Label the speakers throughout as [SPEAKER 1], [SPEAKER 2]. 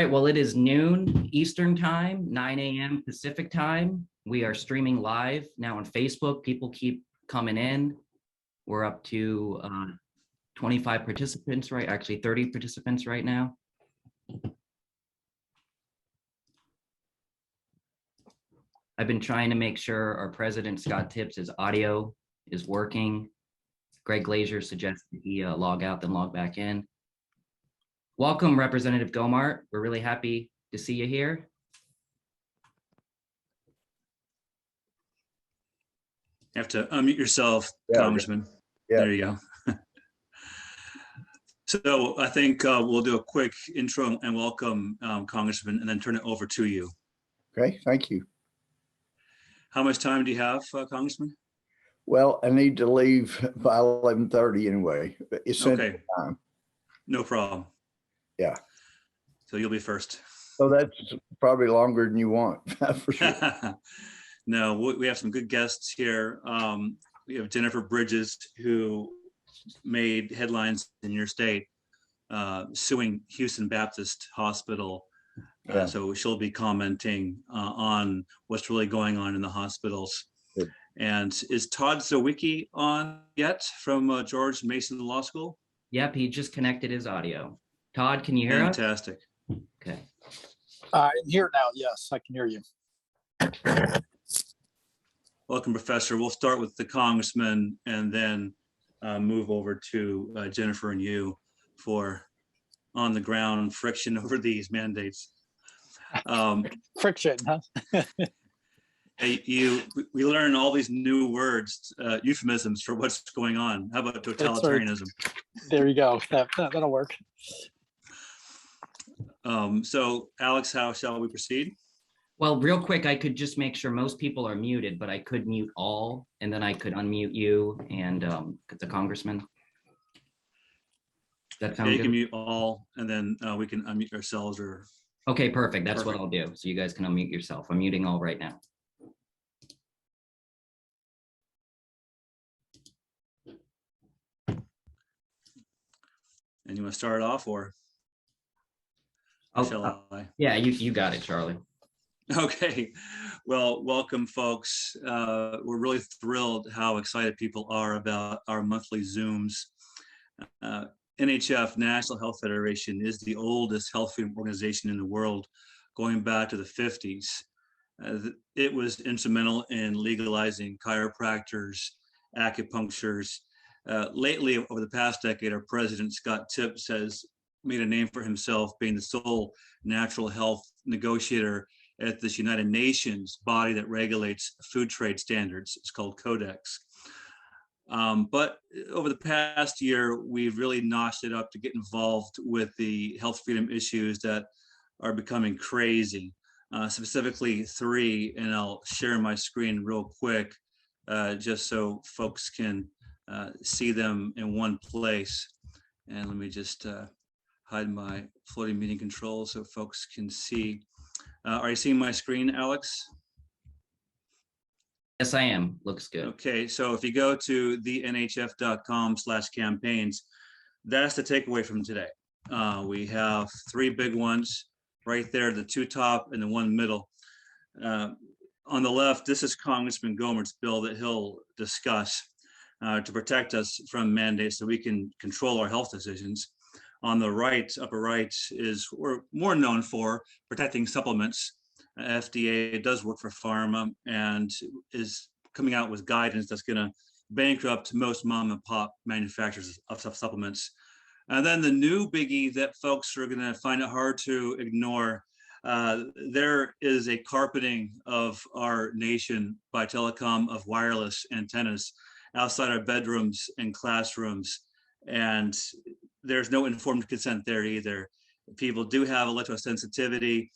[SPEAKER 1] right, well, it is noon Eastern time, 9 a.m. Pacific time. We are streaming live now on Facebook. People keep coming in. We're up to 25 participants, right? Actually, 30 participants right now. I've been trying to make sure our president, Scott Tips' audio is working. Greg Glaser suggested he log out, then log back in. Welcome, Representative Gohmert. We're really happy to see you here.
[SPEAKER 2] You have to unmute yourself,
[SPEAKER 3] Yeah,
[SPEAKER 2] Congressman.
[SPEAKER 3] yeah.
[SPEAKER 2] There you go. So I think we'll do a quick intro and welcome, Congressman, and then turn it over to you.
[SPEAKER 3] Okay, thank you.
[SPEAKER 2] How much time do you have, Congressman?
[SPEAKER 3] Well, I need to leave by 11:30 anyway. It's Central time.
[SPEAKER 2] No problem.
[SPEAKER 3] Yeah.
[SPEAKER 2] So you'll be first.
[SPEAKER 3] So that's probably longer than you want, for sure.
[SPEAKER 2] No, we have some good guests here. We have Jennifer Bridges, who made headlines in your state, suing Houston Baptist Hospital.
[SPEAKER 3] Yeah.
[SPEAKER 2] So she'll be commenting on what's really going on in the hospitals.
[SPEAKER 3] Good.
[SPEAKER 2] And is Todd Zywicki on yet from George Mason Law School?
[SPEAKER 1] Yep, he just connected his audio. Todd, can you hear us?
[SPEAKER 2] Fantastic.
[SPEAKER 1] Okay.
[SPEAKER 4] I'm here now. Yes, I can hear you.
[SPEAKER 2] Welcome, Professor. We'll start with the Congressman and then move over to Jennifer and you for on the ground friction over these mandates.
[SPEAKER 4] Friction, huh?
[SPEAKER 2] We learn all these new words, euphemisms for what's going on. How about totalitarianism?
[SPEAKER 4] There you go. That'll work.
[SPEAKER 2] So, Alex, how shall we proceed?
[SPEAKER 1] Well, real quick, I could just make sure most people are muted, but I could mute all, and then I could unmute you and the Congressman. That sound
[SPEAKER 2] Yeah, you
[SPEAKER 1] good?
[SPEAKER 2] can mute all, and then we can unmute ourselves. Or
[SPEAKER 1] Okay, perfect. That's what I'll do. So you guys can unmute yourself. I'm muting all right now.
[SPEAKER 2] And you want to start off, or shall I?
[SPEAKER 1] Yeah, you got it, Charlie.
[SPEAKER 2] Okay. Well, welcome, folks. We're really thrilled how excited people are about our monthly Zooms. NHF, National Health Federation, is the oldest health freedom organization in the world, going back to the 50s. It was instrumental in legalizing chiropractors, acupuncturists. Lately, over the past decade, our president, Scott Tips, has made a name for himself being the sole natural health negotiator at this United Nations body that regulates food trade standards. It's called Codex. But over the past year, we've really notched it up to get involved with the health freedom issues that are becoming crazy, specifically three, and I'll share my screen real quick just so folks can see them in one place. And let me just hide my floating meeting controls so folks can see. Are you seeing my screen, Alex?
[SPEAKER 1] Yes, I am. Looks good.
[SPEAKER 2] Okay, so if you go to thenhf.com/campaigns, that's the takeaway from today. We have three big ones right there, the two top and the one middle. On the left, this is Congressman Gohmert's bill that he'll discuss to protect us from mandates so we can control our health decisions. On the right, upper right, is we're more known for protecting supplements. FDA does work for pharma and is coming out with guidance that's going to bankrupt most mom and pop manufacturers of supplements. And then the new biggie that folks are going to find it hard to ignore, there is a carpeting of our nation by telecom of wireless antennas outside our bedrooms and classrooms. And there's no informed consent there either. People do have electrosensitivity.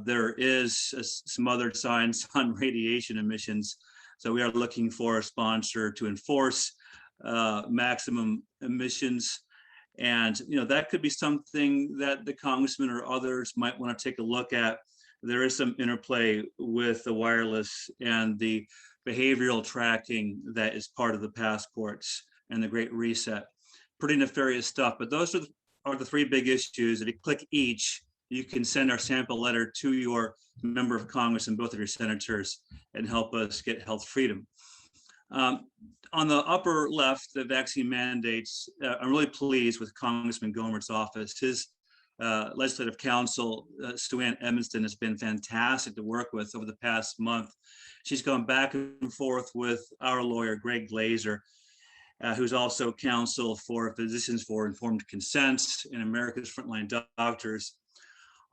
[SPEAKER 2] There is some other signs on radiation emissions. So we are looking for a sponsor to enforce maximum emissions. And that could be something that the congressman or others might want to take a look at. There is some interplay with the wireless and the behavioral tracking that is part of the passports and the Great Reset. Pretty nefarious stuff, but those are the three big issues. If you click each, you can send our sample letter to your member of Congress and both of your senators and help us get health freedom. On the upper left, the vaccine mandates, I'm really pleased with Congressman Gohmert's office. His legislative counsel, Sue Ann Edmiston, has been fantastic to work with over the past month. She's gone back and forth with our lawyer, Greg Glaser, who's also counsel for Physicians for Informed Consent and America's Frontline Doctors,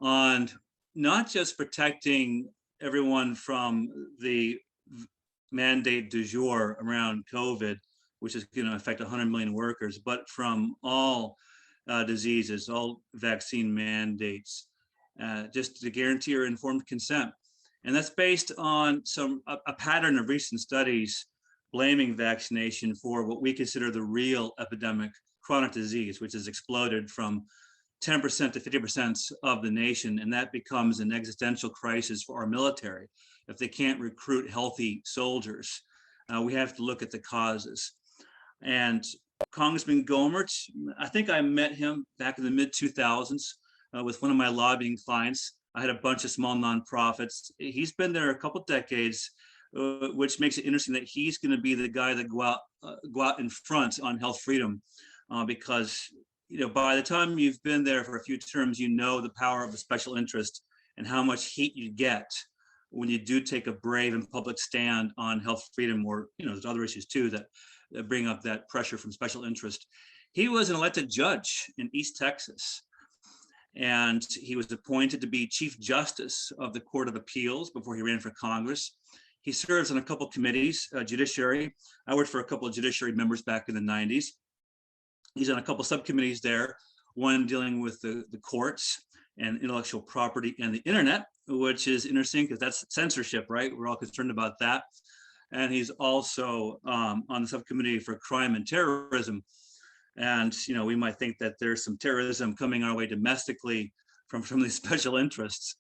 [SPEAKER 2] on not just protecting everyone from the mandate du jour around COVID, which is going to affect 100 million workers, but from all diseases, all vaccine mandates, just to guarantee your informed consent. And that's based on a pattern of recent studies blaming vaccination for what we consider the real epidemic, chronic disease, which has exploded from 10% to 50% of the nation. And that becomes an existential crisis for our military. If they can't recruit healthy soldiers, we have to look at the causes. And Congressman Gohmert, I think I met him back in the mid 2000s with one of my lobbying clients. I had a bunch of small nonprofits. He's been there a couple decades, which makes it interesting that he's going to be the guy that go out in front on health freedom, because by the time you've been there for a few terms, you know the power of the special interest and how much heat you get when you do take a brave and public stand on health freedom, or there's other issues too that bring up that pressure from special interest. He was an elected judge in East Texas, and he was appointed to be Chief Justice of the Court of Appeals before he ran for Congress. He serves on a couple committees, judiciary. I worked for a couple of judiciary members back in the 90s. He's on a couple subcommittees there, one dealing with the courts and intellectual property and the internet, which is interesting because that's censorship, right? We're all concerned about that. And he's also on the subcommittee for crime and terrorism. And we might think that there's some terrorism coming our way domestically from these special interests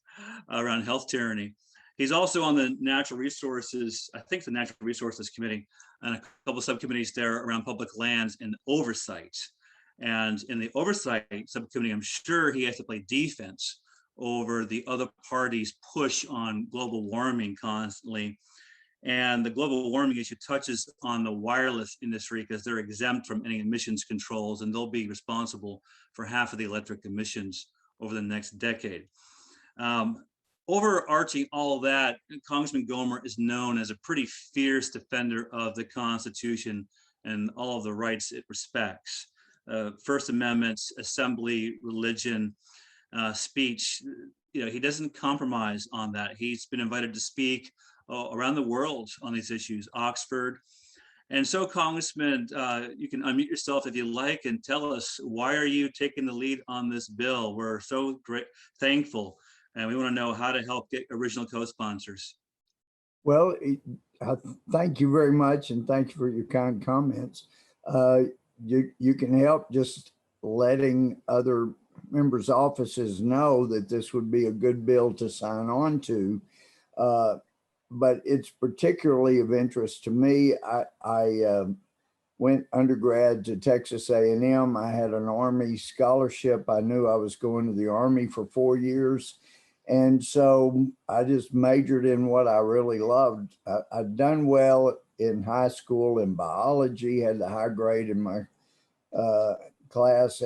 [SPEAKER 2] around health tyranny. He's also on the natural resources, I think the natural resources committee, and a couple of subcommittees there around public lands and oversight. And in the oversight subcommittee, I'm sure he has to play defense over the other party's push on global warming constantly. And the global warming issue touches on the wireless industry because they're exempt from any emissions controls, and they'll be responsible for half of the electric emissions over the next decade. Overarching all that, Congressman Gohmert is known as a pretty fierce defender of the Constitution and all of the rights it respects. First Amendment, assembly, religion, speech, he doesn't compromise on that. He's been invited to speak around the world on these issues, Oxford. And so, Congressman, you can unmute yourself if you like and tell us, why are you taking the lead on this bill? We're so thankful, and we want to know how to help get original co-sponsors.
[SPEAKER 3] Well, thank you very much, and thank you for your kind comments. You can help just letting other members' offices know that this would be a good bill to sign on to. But it's particularly of interest to me. I went undergrad to Texas A&M. I had an Army scholarship. I knew I was going to the Army for 4 years. And so I just majored in what I really loved. I'd done well in high school in biology, had the high grade in my class,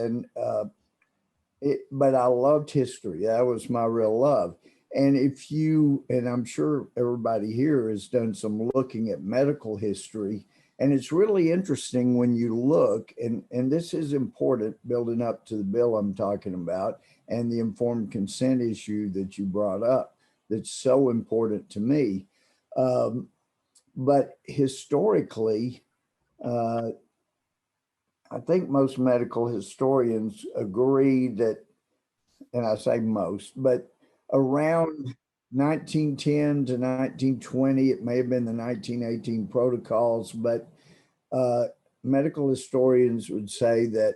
[SPEAKER 3] but I loved history. That was my real love. And and I'm sure everybody here has done some looking at medical history, and it's really interesting when you look, and this is important building up to the bill I'm talking about and the informed consent issue that you brought up that's so important to me. But historically, I think most medical historians agree that, and I say most, but around 1910 to 1920, it may have been the 1918 protocols, but medical historians would say that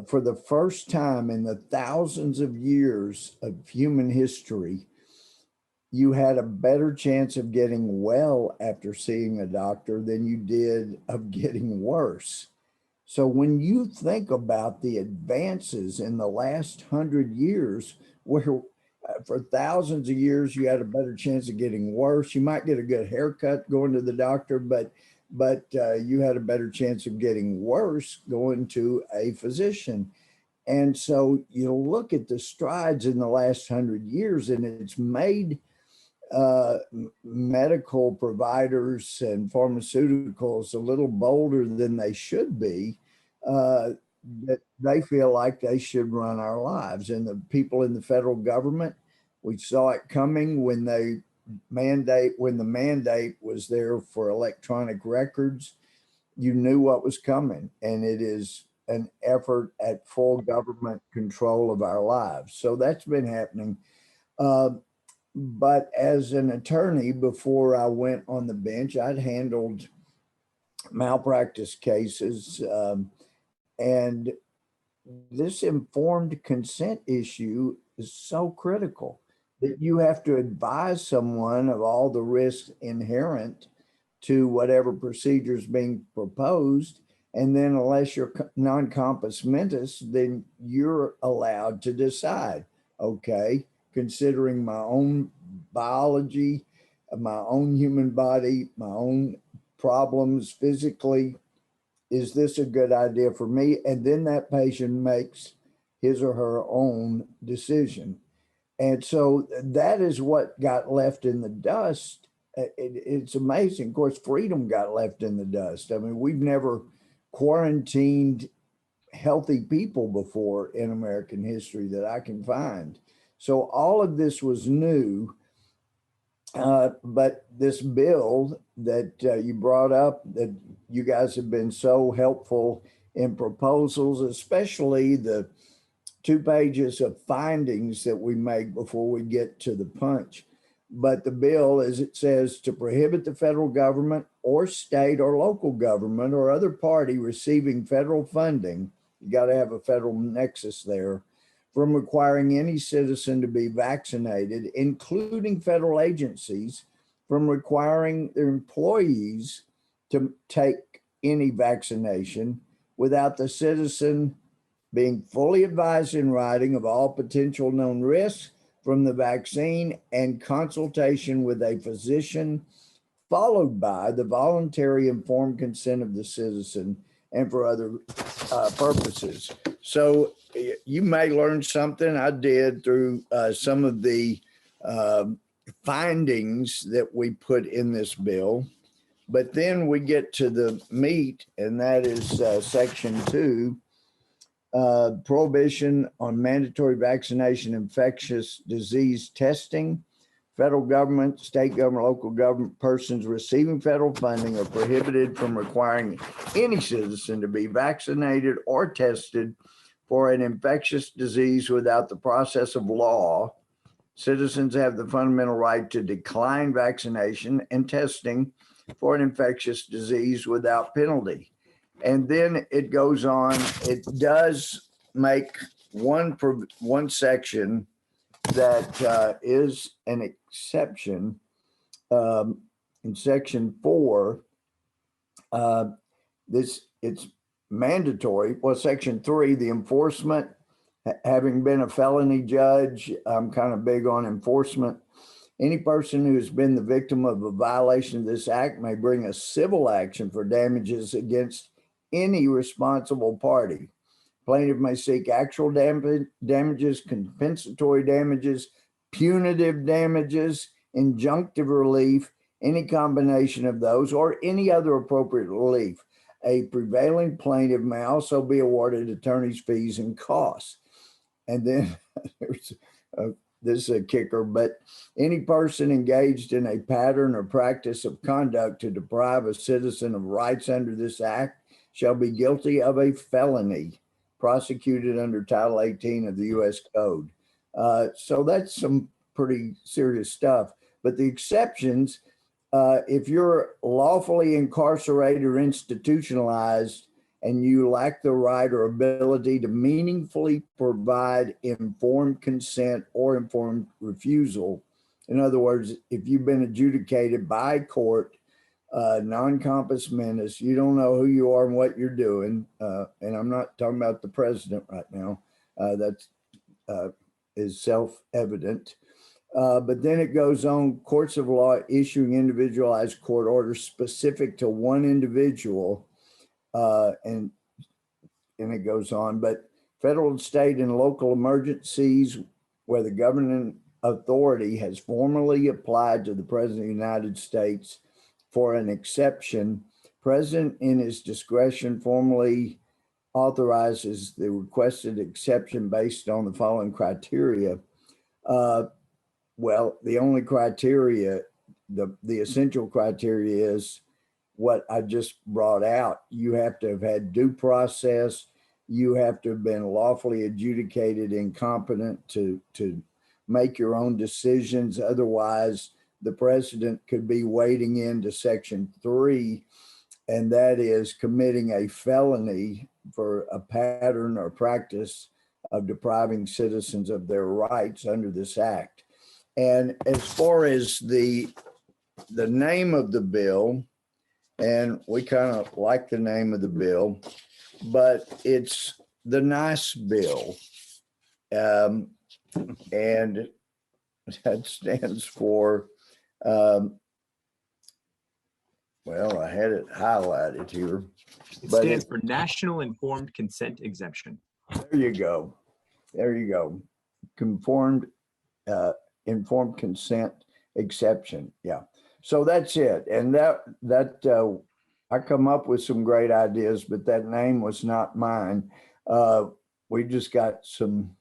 [SPEAKER 3] for the first time in the thousands of years of human history, you had a better chance of getting well after seeing a doctor than you did of getting worse. So when you think about the advances in the last 100 years, where for thousands of years you had a better chance of getting worse. You might get a good haircut going to the doctor, but you had a better chance of getting worse going to a physician. And so you look at the strides in the last 100 years, and it's made medical providers and pharmaceuticals a little bolder than they should be, that they feel like they should run our lives. And the people in the federal government, we saw it coming when the mandate was there for electronic records. You knew what was coming, and it is an effort at full government control of our lives. So that's been happening. But as an attorney, before I went on the bench, I'd handled malpractice cases. And this informed consent issue is so critical that you have to advise someone of all the risks inherent to whatever procedure is being proposed. And then unless you're non compos mentis, then you're allowed to decide, okay, considering my own biology, my own human body, my own problems physically, is this a good idea for me? And then that patient makes his or her own decision. And so that is what got left in the dust. It's amazing. Of course, freedom got left in the dust. I mean, we've never quarantined healthy people before in American history that I can find. So all of this was new. But this bill that you brought up, that you guys have been so helpful in proposals, especially the 2 pages of findings that we make before we get to the punch. But the bill, as it says, to prohibit the federal government or state or local government or other party receiving federal funding, you got to have a federal nexus there, from requiring any citizen to be vaccinated, including federal agencies, from requiring their employees to take any vaccination without the citizen being fully advised in writing of all potential known risks from the vaccine and consultation with a physician, followed by the voluntary informed consent of the citizen and for other purposes. So you may learn something. I did through some of the findings that we put in this bill. But then we get to the meat, and that is section 2, prohibition on mandatory vaccination, infectious disease testing. Federal government, state government, local government persons receiving federal funding are prohibited from requiring any citizen to be vaccinated or tested for an infectious disease without the process of law. Citizens have the fundamental right to decline vaccination and testing for an infectious disease without penalty. And then it goes on, it does make one section that is an exception. In section 4, it's mandatory. Well, section 3, the enforcement, having been a felony judge, I'm kind of big on enforcement. Any person who has been the victim of a violation of this act may bring a civil action for damages against any responsible party. Plaintiff may seek actual damages, compensatory damages, punitive damages, injunctive relief, any combination of those, or any other appropriate relief. A prevailing plaintiff may also be awarded attorney's fees and costs. And then there's this is a kicker, but any person engaged in a pattern or practice of conduct to deprive a citizen of rights under this act shall be guilty of a felony prosecuted under Title 18 of the U.S. Code. So that's some pretty serious stuff. But the exceptions, if you're lawfully incarcerated or institutionalized and you lack the right or ability to meaningfully provide informed consent or informed refusal, in other words, if you've been adjudicated by court, non-compos mentis, you don't know who you are and what you're doing, and I'm not talking about the president right now, that's is self-evident. But then it goes on, courts of law issuing individualized court orders specific to one individual, and it goes on, but federal, state, and local emergencies where the governing authority has formally applied to the President of the United States for an exception, President in his discretion formally authorizes the requested exception based on the following criteria. Well, the only criteria, the essential criteria is what I just brought out. You have to have had due process. You have to have been lawfully adjudicated incompetent to make your own decisions. Otherwise, the president could be wading into Section 3, and that is committing a felony for a pattern or practice of depriving citizens of their rights under this act. And as far as the name of the bill, and we kind of like the name of the bill, but it's the nice bill. And that stands for, well, I had it highlighted here.
[SPEAKER 5] It
[SPEAKER 3] but
[SPEAKER 5] stands for National Informed Consent Exemption.
[SPEAKER 3] There you go. There you go. Informed consent exception. Yeah. So that's it. And I come up with some great ideas, but that name was not mine. We just got some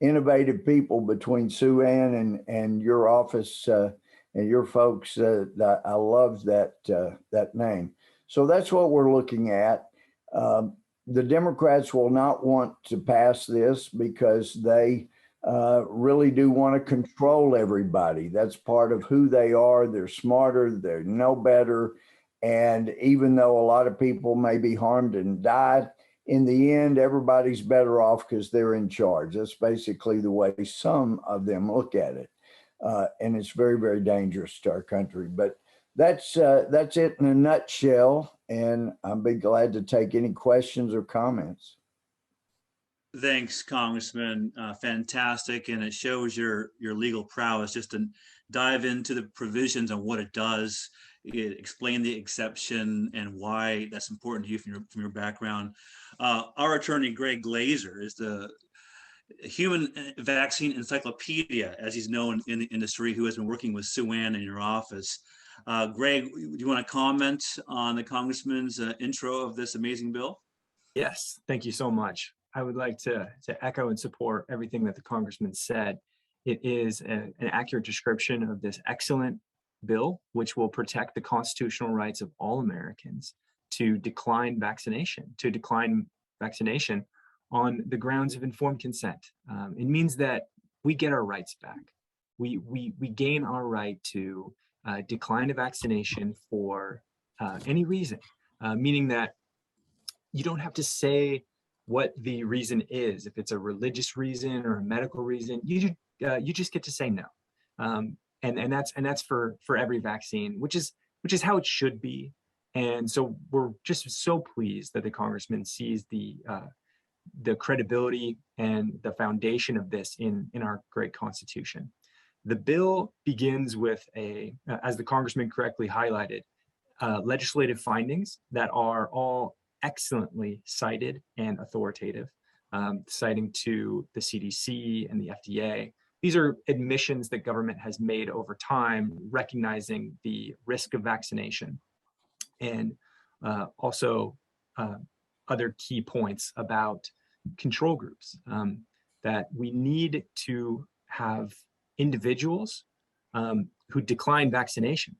[SPEAKER 3] innovative people between Sue Ann and your office and your folks. That I love that name. So that's what we're looking at. The Democrats will not want to pass this because they really do want to control everybody. That's part of who they are. They're smarter, they know better. And even though a lot of people may be harmed and die, in the end, everybody's better off because they're in charge. That's basically the way some of them look at it. And it's very, very dangerous to our country. But that's it in a nutshell. And I'll be glad to take any questions or comments.
[SPEAKER 2] Thanks, Congressman. Fantastic. And it shows your legal prowess just to dive into the provisions on what it does, explain the exception and why that's important to you from your background. Our attorney, Greg Glaser, is the human vaccine encyclopedia, as he's known in the industry, who has been working with Sue Ann in your office. Greg, do you want to comment on the Congressman's intro of this amazing bill?
[SPEAKER 5] Yes, thank you so much. I would like to echo and support everything that the Congressman said. It is an accurate description of this excellent bill, which will protect the constitutional rights of all Americans to decline vaccination on the grounds of informed consent. It means that we get our rights back. We gain our right to decline a vaccination for any reason, meaning that you don't have to say what the reason is. If it's a religious reason or a medical reason, you just get to say no. And that's for every vaccine, which is how it should be. And so we're just so pleased that the Congressman sees the credibility and the foundation of this in our great Constitution. The bill begins with as the Congressman correctly highlighted, legislative findings that are all excellently cited and authoritative, citing to the CDC and the FDA. These are admissions that government has made over time, recognizing the risk of vaccination, and also other key points about control groups, that we need to have individuals who decline vaccination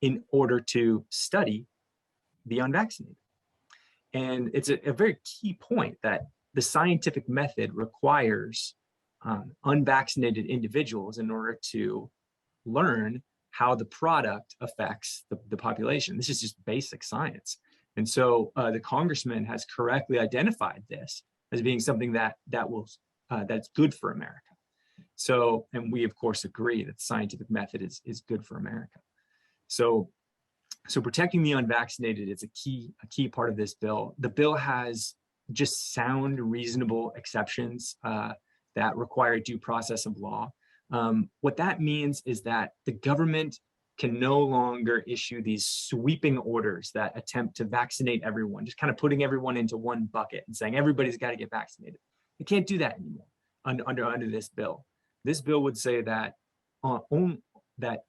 [SPEAKER 5] in order to study the unvaccinated. And it's a very key point that the scientific method requires unvaccinated individuals in order to learn how the product affects the population. This is just basic science. And so the Congressman has correctly identified this as being something that's good for America. So, and we of course agree that the scientific method is good for America. So protecting the unvaccinated is a key part of this bill. The bill has just sound, reasonable exceptions that require due process of law. What that means is that the government can no longer issue these sweeping orders that attempt to vaccinate everyone, just kind of putting everyone into one bucket and saying everybody's got to get vaccinated. They can't do that anymore under this bill. This bill would say that that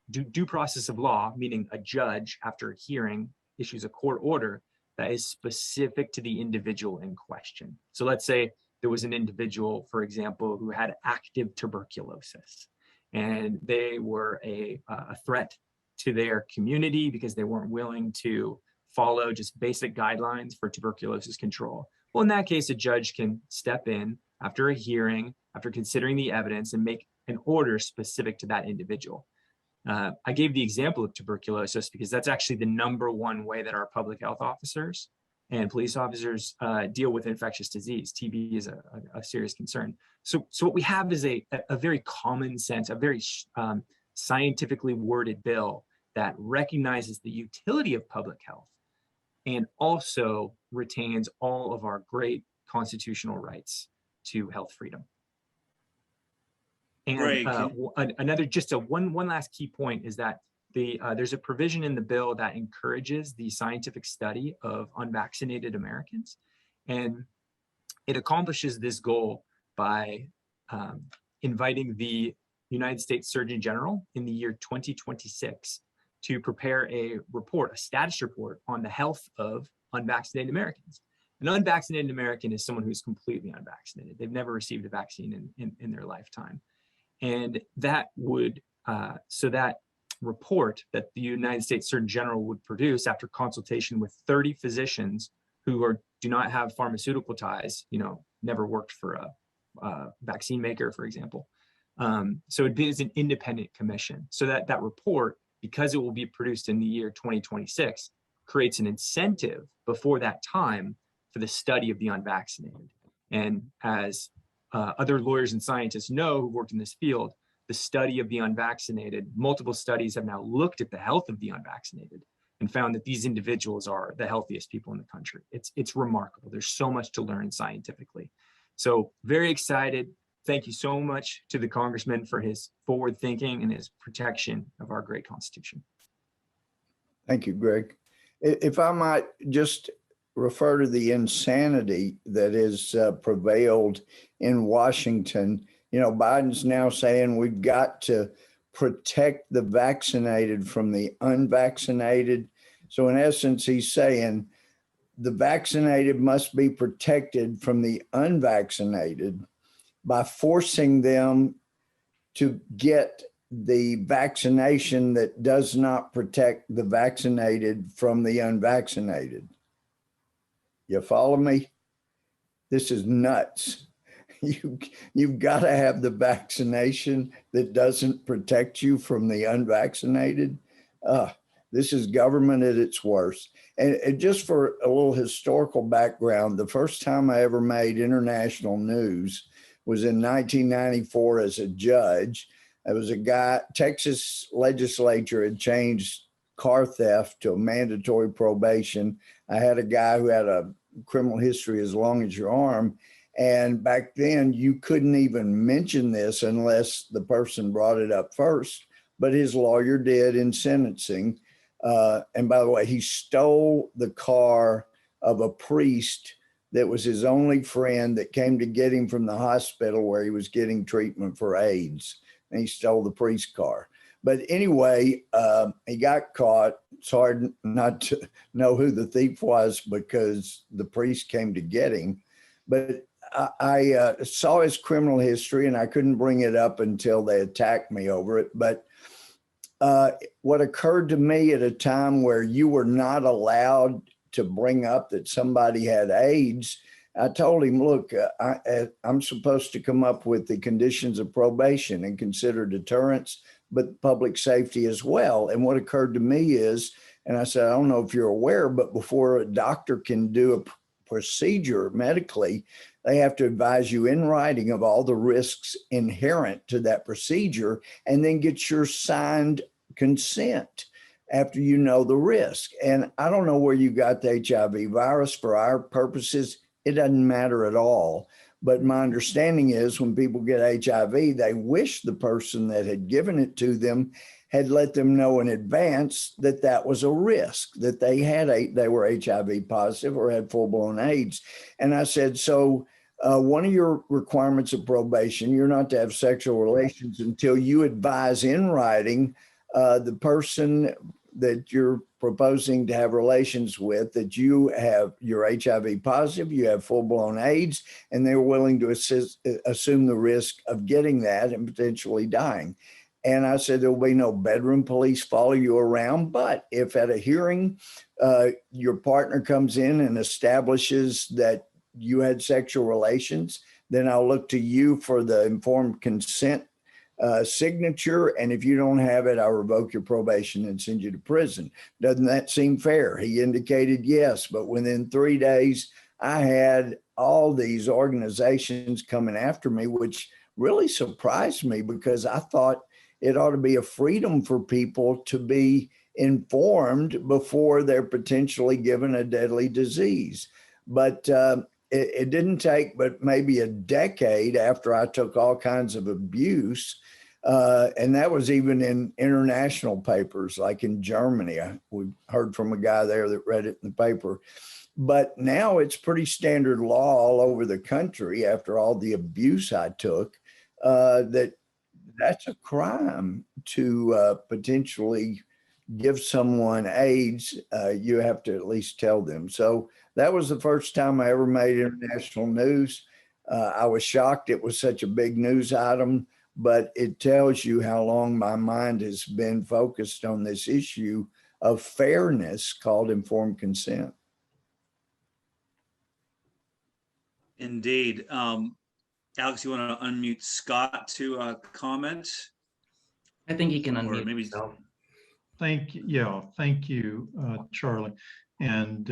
[SPEAKER 5] due process of law, meaning a judge after a hearing issues a court order that is specific to the individual in question. So let's say there was an individual, for example, who had active tuberculosis, and they were a threat to their community because they weren't willing to follow just basic guidelines for tuberculosis control. Well, in that case, a judge can step in after a hearing, after considering the evidence, and make an order specific to that individual. I gave the example of tuberculosis because that's actually the #1 way that our public health officers and police officers deal with infectious disease. TB is a serious concern. So what we have is a very common sense, a very scientifically worded bill that recognizes the utility of public health and also retains all of our great constitutional rights to health freedom. And one last key point is that there's a provision in the bill that encourages the scientific study of unvaccinated Americans, and it accomplishes this goal by inviting the United States Surgeon General in the year 2026 to prepare a status report on the health of unvaccinated Americans. An unvaccinated American is someone who's completely unvaccinated. They've never received a vaccine in their lifetime. And that would, so that report that the United States Surgeon General would produce after consultation with 30 physicians who do not have pharmaceutical ties, never worked for a vaccine maker, for example. So it is an independent commission. So that report, because it will be produced in the year 2026, creates an incentive before that time for the study of the unvaccinated. And as other lawyers and scientists know who worked in this field, the study of the unvaccinated, multiple studies have now looked at the health of the unvaccinated and found that these individuals are the healthiest people in the country. It's remarkable. There's so much to learn scientifically. So very excited. Thank you so much to the Congressman for his forward thinking and his protection of our great Constitution.
[SPEAKER 3] Thank you, Greg. If I might just refer to the insanity that has prevailed in Washington. Biden's now saying we've got to protect the vaccinated from the unvaccinated. So in essence, he's saying the vaccinated must be protected from the unvaccinated by forcing them to get the vaccination that does not protect the vaccinated from the unvaccinated. You follow me? This is nuts. You've got to have the vaccination that doesn't protect you from the unvaccinated. This is government at its worst. And just for a little historical background, the first time I ever made international news was in 1994 as a judge. There was a guy, Texas legislature had changed car theft to a mandatory probation. I had a guy who had a criminal history as long as your arm. And back then you couldn't even mention this unless the person brought it up first, but his lawyer did in sentencing. And by the way, he stole the car of a priest that was his only friend that came to get him from the hospital where he was getting treatment for AIDS. And he stole the priest's car. But anyway, he got caught. It's hard not to know who the thief was because the priest came to get him. But I saw his criminal history and I couldn't bring it up until they attacked me over it. But what occurred to me at a time where you were not allowed to bring up that somebody had AIDS, I told him, look, I'm supposed to come up with the conditions of probation and consider deterrence, but public safety as well. And what occurred to me is, and I said, I don't know if you're aware, but before a doctor can do a procedure medically, they have to advise you in writing of all the risks inherent to that procedure and then get your signed consent after you know the risk. And I don't know where you got the HIV virus. For our purposes, it doesn't matter at all. But my understanding is when people get HIV, they wish the person that had given it to them had let them know in advance that that was a risk, that they were HIV positive or had full-blown AIDS. And I said, so one of your requirements of probation, you're not to have sexual relations until you advise in writing the person that you're proposing to have relations with, that you're HIV positive, you have full-blown AIDS, and they're willing to assume the risk of getting that and potentially dying. And I said, there'll be no bedroom police follow you around. But if at a hearing, your partner comes in and establishes that you had sexual relations, then I'll look to you for the informed consent signature. And if you don't have it, I'll revoke your probation and send you to prison. Doesn't that seem fair? He indicated yes. But within 3 days, I had all these organizations coming after me, which really surprised me because I thought it ought to be a freedom for people to be informed before they're potentially given a deadly disease. But it didn't take but maybe a decade after I took all kinds of abuse. And that was even in international papers, like in Germany. We heard from a guy there that read it in the paper. But now it's pretty standard law all over the country after all the abuse I took, that's a crime to potentially give someone AIDS. You have to at least tell them. So that was the first time I ever made international news. I was shocked it was such a big news item, but it tells you how long my mind has been focused on this issue of fairness called informed consent.
[SPEAKER 2] Indeed. Alex, you want to unmute Scott to comment?
[SPEAKER 1] I think he can
[SPEAKER 2] Or
[SPEAKER 1] unmute
[SPEAKER 2] maybe-
[SPEAKER 1] himself.
[SPEAKER 6] Thank you, Charlie and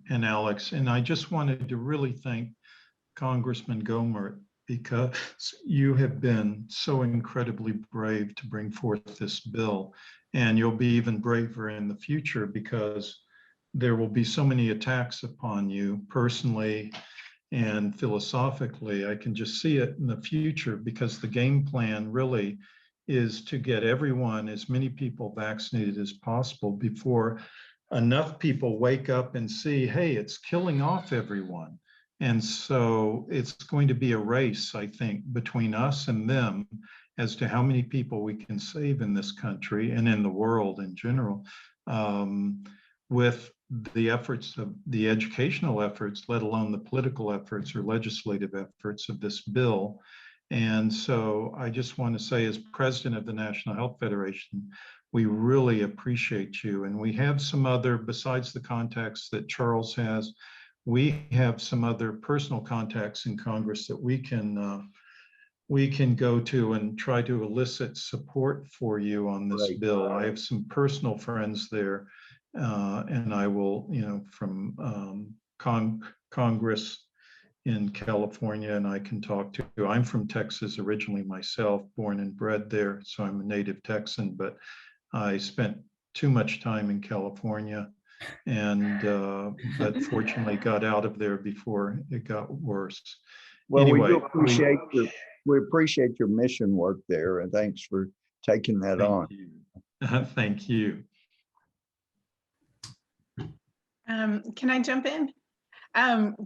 [SPEAKER 6] Alex. And I just wanted to really thank Congressman Gohmert because you have been so incredibly brave to bring forth this bill. And you'll be even braver in the future because there will be so many attacks upon you personally and philosophically. I can just see it in the future because the game plan really is to get everyone, as many people vaccinated as possible before enough people wake up and see, hey, it's killing off everyone. And so it's going to be a race, I think, between us and them as to how many people we can save in this country and in the world in general, with the efforts of the educational efforts, let alone the political efforts or legislative efforts of this bill. And so I just want to say, as president of the National Health Federation, we really appreciate you. And we have some other, besides the contacts that Charles has, we have some other personal contacts in Congress that we can go to and try to elicit support for you on this bill. I have some personal friends there, and I will, from Congress in California, and I can talk to. I'm from Texas originally myself, born and bred there, so I'm a native Texan, but I spent too much time in California, and but fortunately got out of there before it got worse.
[SPEAKER 3] Well,
[SPEAKER 6] anyway,
[SPEAKER 3] we appreciate your mission work there, and thanks for taking that on.
[SPEAKER 6] Thank you.
[SPEAKER 7] Can I jump in?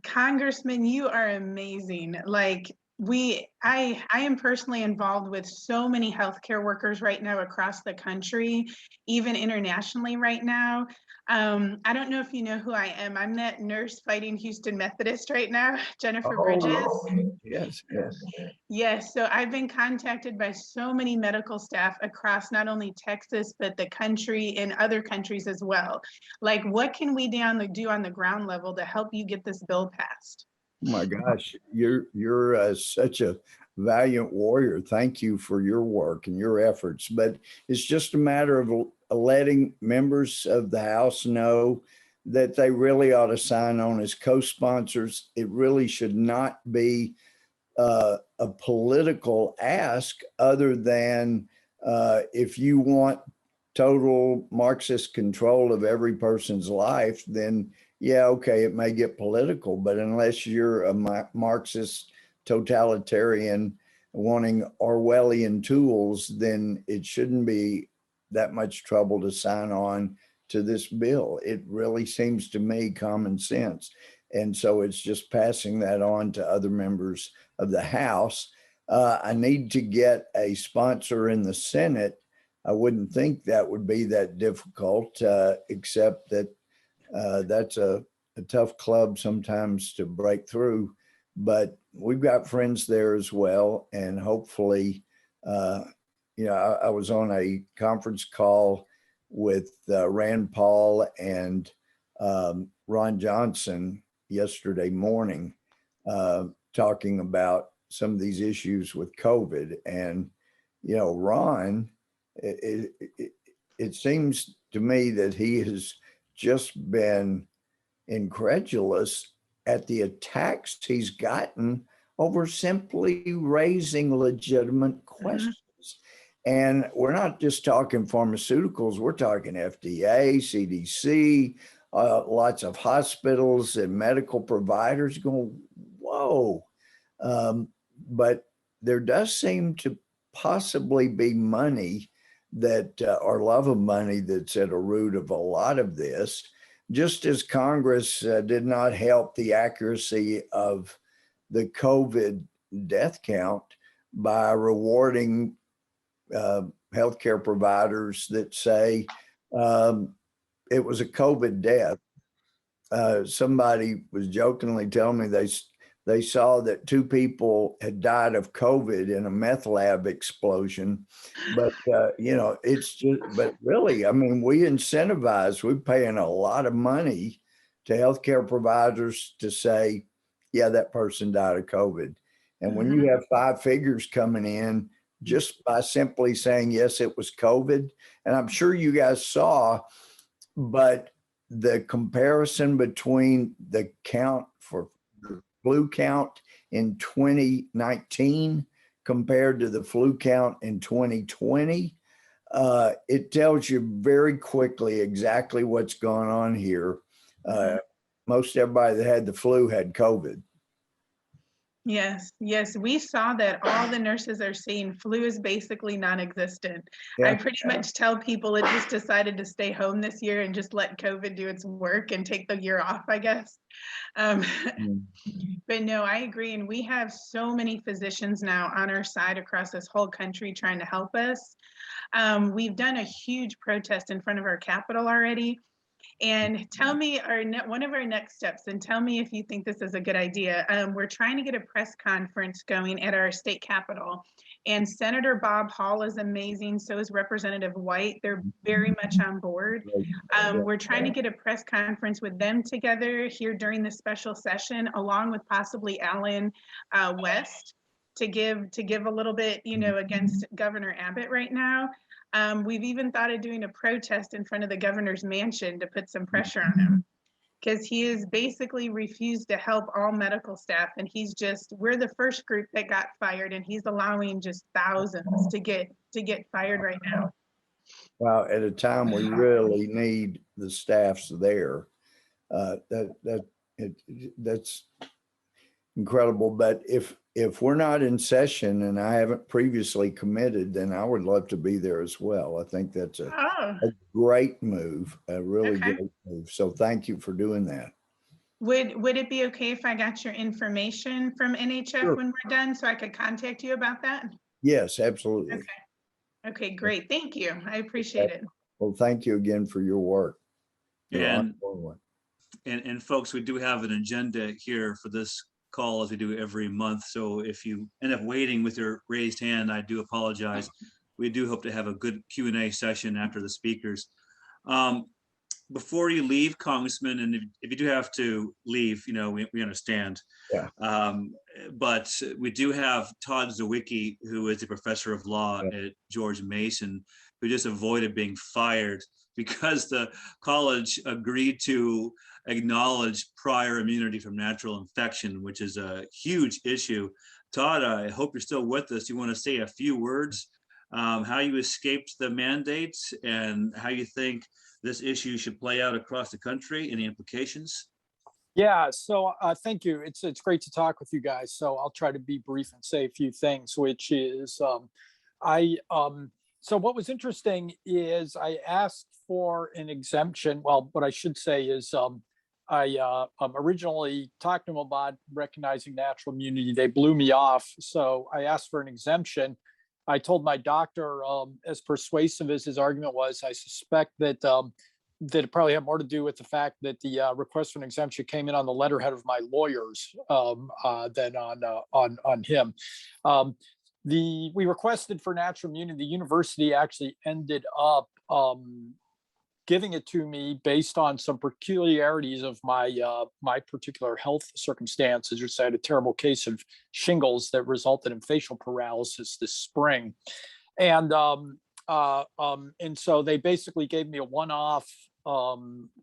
[SPEAKER 7] Congressman, you are amazing. Like I am personally involved with so many healthcare workers right now across the country, even internationally right now. I don't know if you know who I am. I'm that nurse fighting Houston Methodist right now, Jennifer Bridges.
[SPEAKER 3] Yes.
[SPEAKER 7] Yes, so I've been contacted by so many medical staff across not only Texas, but the country and other countries as well. Like, what can we do on the ground level to help you get this bill passed?
[SPEAKER 3] Oh my gosh, you're such a valiant warrior. Thank you for your work and your efforts. But it's just a matter of letting members of the House know that they really ought to sign on as co-sponsors. It really should not be a political ask, other than if you want total Marxist control of every person's life, then yeah, okay, it may get political, but unless you're a Marxist totalitarian, wanting Orwellian tools, then it shouldn't be that much trouble to sign on to this bill. It really seems to me common sense. And so it's just passing that on to other members of the House. I need to get a sponsor in the Senate. I wouldn't think that would be that difficult, except that that's a tough club sometimes to break through. But we've got friends there as well. And hopefully, I was on a conference call with Rand Paul and Ron Johnson yesterday morning, talking about some of these issues with COVID. And, Ron, it seems to me that he has just been incredulous at the attacks he's gotten over simply raising legitimate questions. And we're not just talking pharmaceuticals, we're talking FDA, CDC, lots of hospitals and medical providers going, whoa. But there does seem to possibly be money that, or love of money, that's at the root of a lot of this. Just as Congress did not help the accuracy of the COVID death count by rewarding healthcare providers that say it was a COVID death. Somebody was jokingly telling me they saw that 2 people had died of COVID in a meth lab explosion. But, it's just, but really, I mean, we're paying a lot of money to healthcare providers to say, yeah, that person died of COVID. And when you have 5 figures coming in just by simply saying, yes, it was COVID, and I'm sure you guys saw, but the comparison between the count for flu count in 2019 compared to the flu count in 2020, it tells you very quickly exactly what's going on here. Most everybody that had the flu had COVID.
[SPEAKER 7] Yes, we saw that all the nurses are saying flu is basically non-existent.
[SPEAKER 3] Yeah.
[SPEAKER 7] I pretty much tell people it just decided to stay home this year and just let COVID do its work and take the year off, I guess. But no, I agree. And we have so many physicians now on our side across this whole country trying to help us. We've done a huge protest in front of our Capitol already. And tell me one of our next steps, and tell me if you think this is a good idea. We're trying to get a press conference going at our state capitol, and Senator Bob Hall is amazing. So is Representative White. They're very much on board. We're trying to get a press conference with them together here during the special session, along with possibly Alan West, to give a little bit, against Governor Abbott right now. We've even thought of doing a protest in front of the governor's mansion to put some pressure on him, because he has basically refused to help all medical staff. And we're the first group that got fired, and he's allowing just thousands to get fired right now.
[SPEAKER 3] Well, at a time we really need the staffs there. That's incredible. But if we're not in session and I haven't previously committed, then I would love to be there as well. I think that's a great move, a really great move. So thank you for doing that.
[SPEAKER 7] Would it be okay if I got your information from NHF when we're done, so I could contact you about that?
[SPEAKER 3] Yes, absolutely.
[SPEAKER 7] Okay, great. Thank you. I appreciate it.
[SPEAKER 3] Well, thank you again for your work.
[SPEAKER 2] And folks, we do have an agenda here for this call, as we do every month. So if you end up waiting with your raised hand, I do apologize. We do hope to have a good Q&A session after the speakers. Before you leave, Congressman, and if you do have to leave, we understand.
[SPEAKER 3] Yeah.
[SPEAKER 2] But we do have Todd Zywicki, who is a professor of law at George Mason, who just avoided being fired because the college agreed to acknowledge prior immunity from natural infection, which is a huge issue. Todd, I hope you're still with us. You want to say a few words, how you escaped the mandates and how you think this issue should play out across the country, any implications?
[SPEAKER 4] Yeah, so thank you. It's great to talk with you guys. So I'll try to be brief and say a few things, which is I so what was interesting is I asked for an exemption. Well, what I should say is I originally talked to them about recognizing natural immunity. They blew me off, so I asked for an exemption. I told my doctor, as persuasive as his argument was, I suspect that that it probably had more to do with the fact that the request for an exemption came in on the letterhead of my lawyers than on him. We requested for natural immunity. The university actually ended up giving it to me based on some peculiarities of my particular health circumstances. Just I had a terrible case of shingles that resulted in facial paralysis this spring, and so they basically gave me a one-off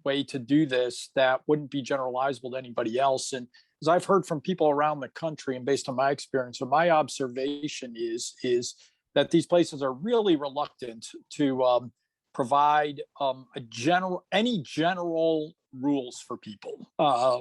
[SPEAKER 4] way to do this that wouldn't be generalizable to anybody else. And as I've heard from people around the country, and based on my experience, or my observation is that these places are really reluctant to provide any general rules for people,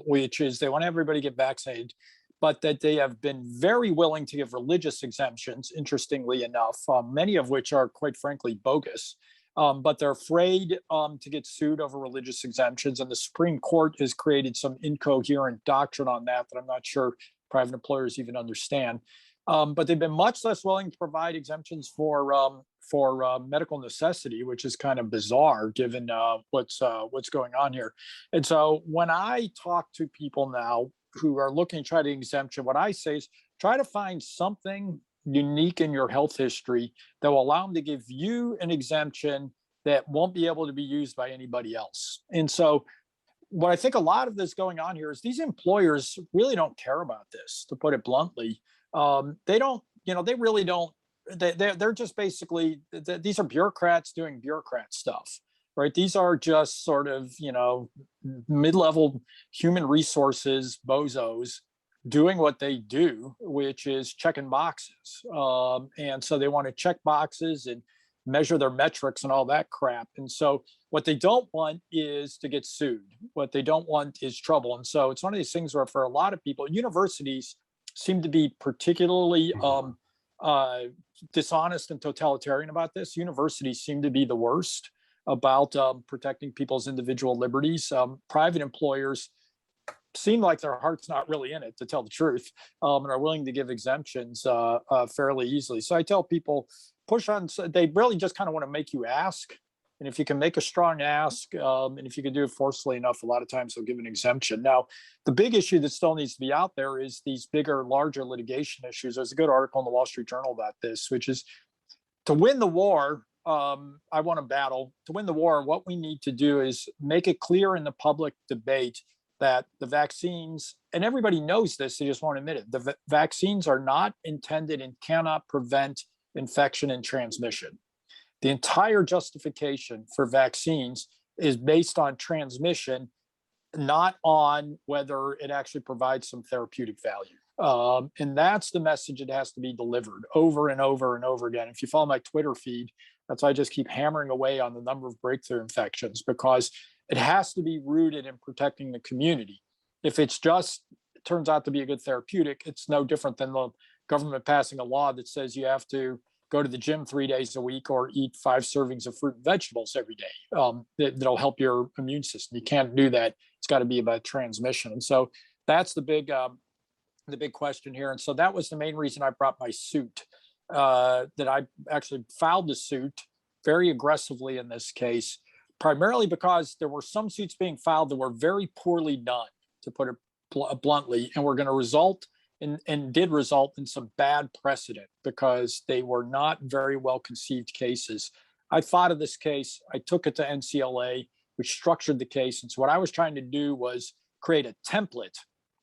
[SPEAKER 4] which is they want everybody to get vaccinated, but that they have been very willing to give religious exemptions, interestingly enough, many of which are quite frankly bogus. But they're afraid to get sued over religious exemptions. And the Supreme Court has created some incoherent doctrine on that I'm not sure private employers even understand. But they've been much less willing to provide exemptions for medical necessity, which is kind of bizarre given what's going on here. And so when I talk to people now who are looking to try to exemption, what I say is try to find something unique in your health history that will allow them to give you an exemption that won't be able to be used by anybody else. And so what I think a lot of this going on here is these employers really don't care about this, to put it bluntly. They don't, they really don't, they're just basically, these are bureaucrats doing bureaucrat stuff, right? These are just sort of, mid-level human resources bozos doing what they do, which is checking boxes. And so they want to check boxes and measure their metrics and all that crap. And so what they don't want is to get sued. What they don't want is trouble. And so it's one of these things where for a lot of people, universities seem to be particularly dishonest and totalitarian about this. Universities seem to be the worst about protecting people's individual liberties. Private employers seem like their heart's not really in it, to tell the truth, and are willing to give exemptions fairly easily. So I tell people, push on. They really just kind of want to make you ask. And if you can make a strong ask, and if you can do it forcefully enough, a lot of times they'll give an exemption. Now, the big issue that still needs to be out there is these bigger, larger litigation issues. There's a good article in the Wall Street Journal about this, which is to win the war. I want to battle. To win the war, what we need to do is make it clear in the public debate that the vaccines, and everybody knows this, they just won't admit it, the vaccines are not intended and cannot prevent infection and transmission. The entire justification for vaccines is based on transmission, not on whether it actually provides some therapeutic value. And that's the message that has to be delivered over and over and over again. If you follow my Twitter feed, that's why I just keep hammering away on the number of breakthrough infections, because it has to be rooted in protecting the community. If it's just, it turns out to be a good therapeutic, it's no different than the government passing a law that says you have to go to the gym 3 days a week or eat 5 servings of fruit and vegetables every day. That'll help your immune system. You can't do that. It's got to be about transmission. And so that's the big question here. And so that was the main reason I brought my suit, that I actually filed the suit very aggressively in this case, primarily because there were some suits being filed that were very poorly done, to put it bluntly, and were going to result and did result in some bad precedent because they were not very well conceived cases. I thought of this case, I took it to NCLA, which structured the case. And so what I was trying to do was create a template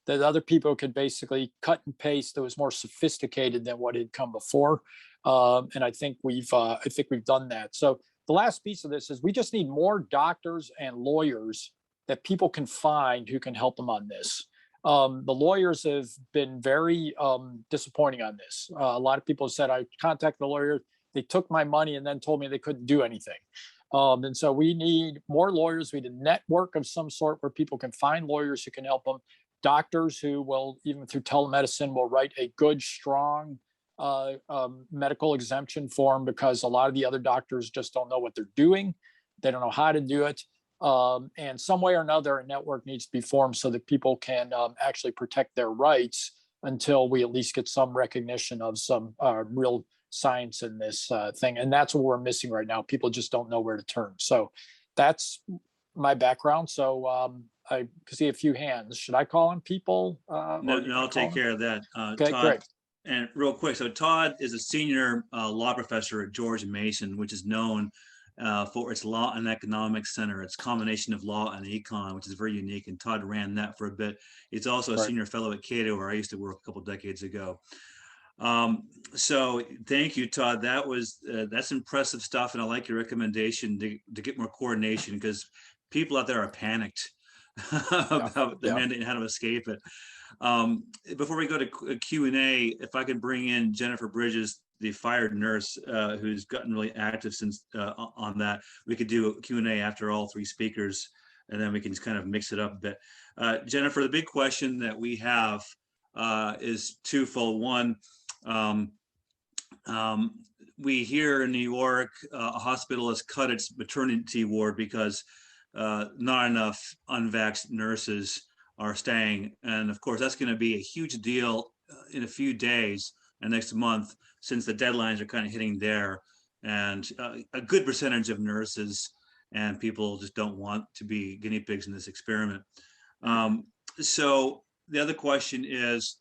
[SPEAKER 4] that other people could basically cut and paste that was more sophisticated than what had come before. And I think we've done that. So the last piece of this is we just need more doctors and lawyers that people can find who can help them on this. The lawyers have been very disappointing on this. A lot of people said, I contacted the lawyer, they took my money and then told me they couldn't do anything. And so we need more lawyers. We need a network of some sort where people can find lawyers who can help them. Doctors who will, even through telemedicine, will write a good, strong medical exemption form, because a lot of the other doctors just don't know what they're doing. They don't know how to do it. And some way or another, a network needs to be formed so that people can actually protect their rights until we at least get some recognition of some real science in this thing. And that's what we're missing right now. People just don't know where to turn. So that's my background. So I see a few hands. Should I call on people?
[SPEAKER 2] No, I'll take care of that.
[SPEAKER 4] Okay,
[SPEAKER 2] Todd,
[SPEAKER 4] great.
[SPEAKER 2] and real quick, so Todd is a senior law professor at George Mason, which is known for its law and economics center, its combination of law and econ, which is very unique. And Todd ran that for a bit. He's also a
[SPEAKER 4] Right.
[SPEAKER 2] senior fellow at Cato, where I used to work a couple decades ago. So thank you, Todd. That's impressive stuff, and I like your recommendation to get more coordination, because people out there are panicked about the mandate and how to escape it. Before we go to Q&A, if I could bring in Jennifer Bridges, the fired nurse, who's gotten really active since on that. We could do a Q&A after all three speakers, and then we can just kind of mix it up a bit. Jennifer, the big question that we have is twofold. One, we here in New York, a hospital has cut its maternity ward because not enough unvaxxed nurses are staying. And of course, that's going to be a huge deal in a few days and next month, since the deadlines are kind of hitting there. And a good percentage of nurses and people just don't want to be guinea pigs in this experiment. So the other question is,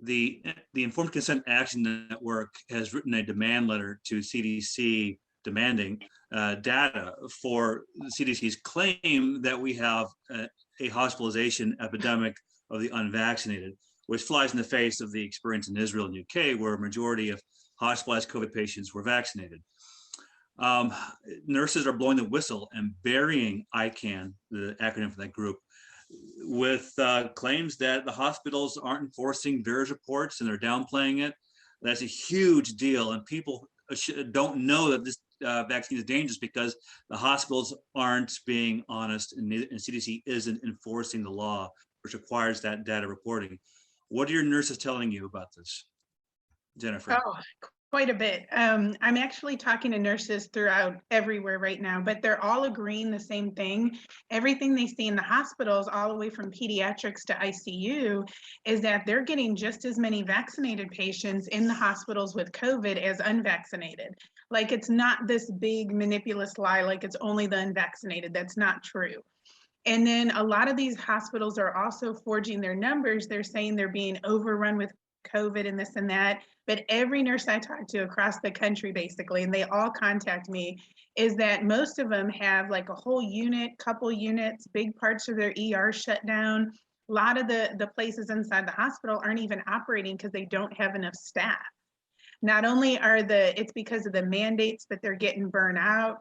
[SPEAKER 2] the Informed Consent Action Network has written a demand letter to CDC demanding data for the CDC's claim that we have a hospitalization epidemic of the unvaccinated, which flies in the face of the experience in Israel and UK, where a majority of hospitalized COVID patients were vaccinated. Nurses are blowing the whistle and burying ICANN, the acronym for that group, with claims that the hospitals aren't enforcing VAERS reports and they're downplaying it. That's a huge deal, and people don't know that this vaccine is dangerous because the hospitals aren't being honest, and CDC isn't enforcing the law, which requires that data reporting. What are your nurses telling you about this, Jennifer?
[SPEAKER 7] Oh, quite a bit. I'm actually talking to nurses throughout everywhere right now, but they're all agreeing the same thing. Everything they see in the hospitals, all the way from pediatrics to ICU, is that they're getting just as many vaccinated patients in the hospitals with COVID as unvaccinated. Like, it's not this big manipulous lie, like it's only the unvaccinated. That's not true. And then a lot of these hospitals are also forging their numbers. They're saying they're being overrun with COVID and this and that. But every nurse I talk to across the country, basically, and they all contact me, is that most of them have like a whole unit, couple units, big parts of their ER shut down. A lot of the places inside the hospital aren't even operating because they don't have enough staff. Not only it's because of the mandates, but they're getting burnt out.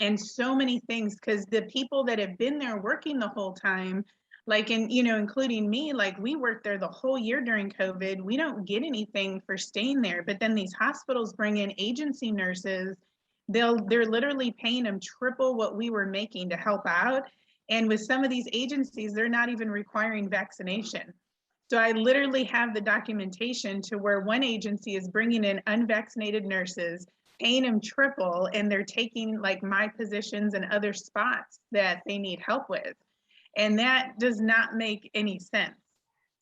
[SPEAKER 7] And so many things, because the people that have been there working the whole time, like, including me, like, we worked there the whole year during COVID. We don't get anything for staying there. But then these hospitals bring in agency nurses. They're literally paying them triple what we were making to help out. And with some of these agencies, they're not even requiring vaccination. So I literally have the documentation to where one agency is bringing in unvaccinated nurses, paying them triple, and they're taking like my positions and other spots that they need help with. And that does not make any sense.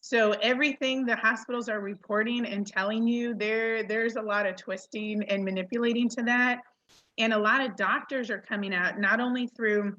[SPEAKER 7] So everything the hospitals are reporting and telling you, there's a lot of twisting and manipulating to that. And a lot of doctors are coming out, not only through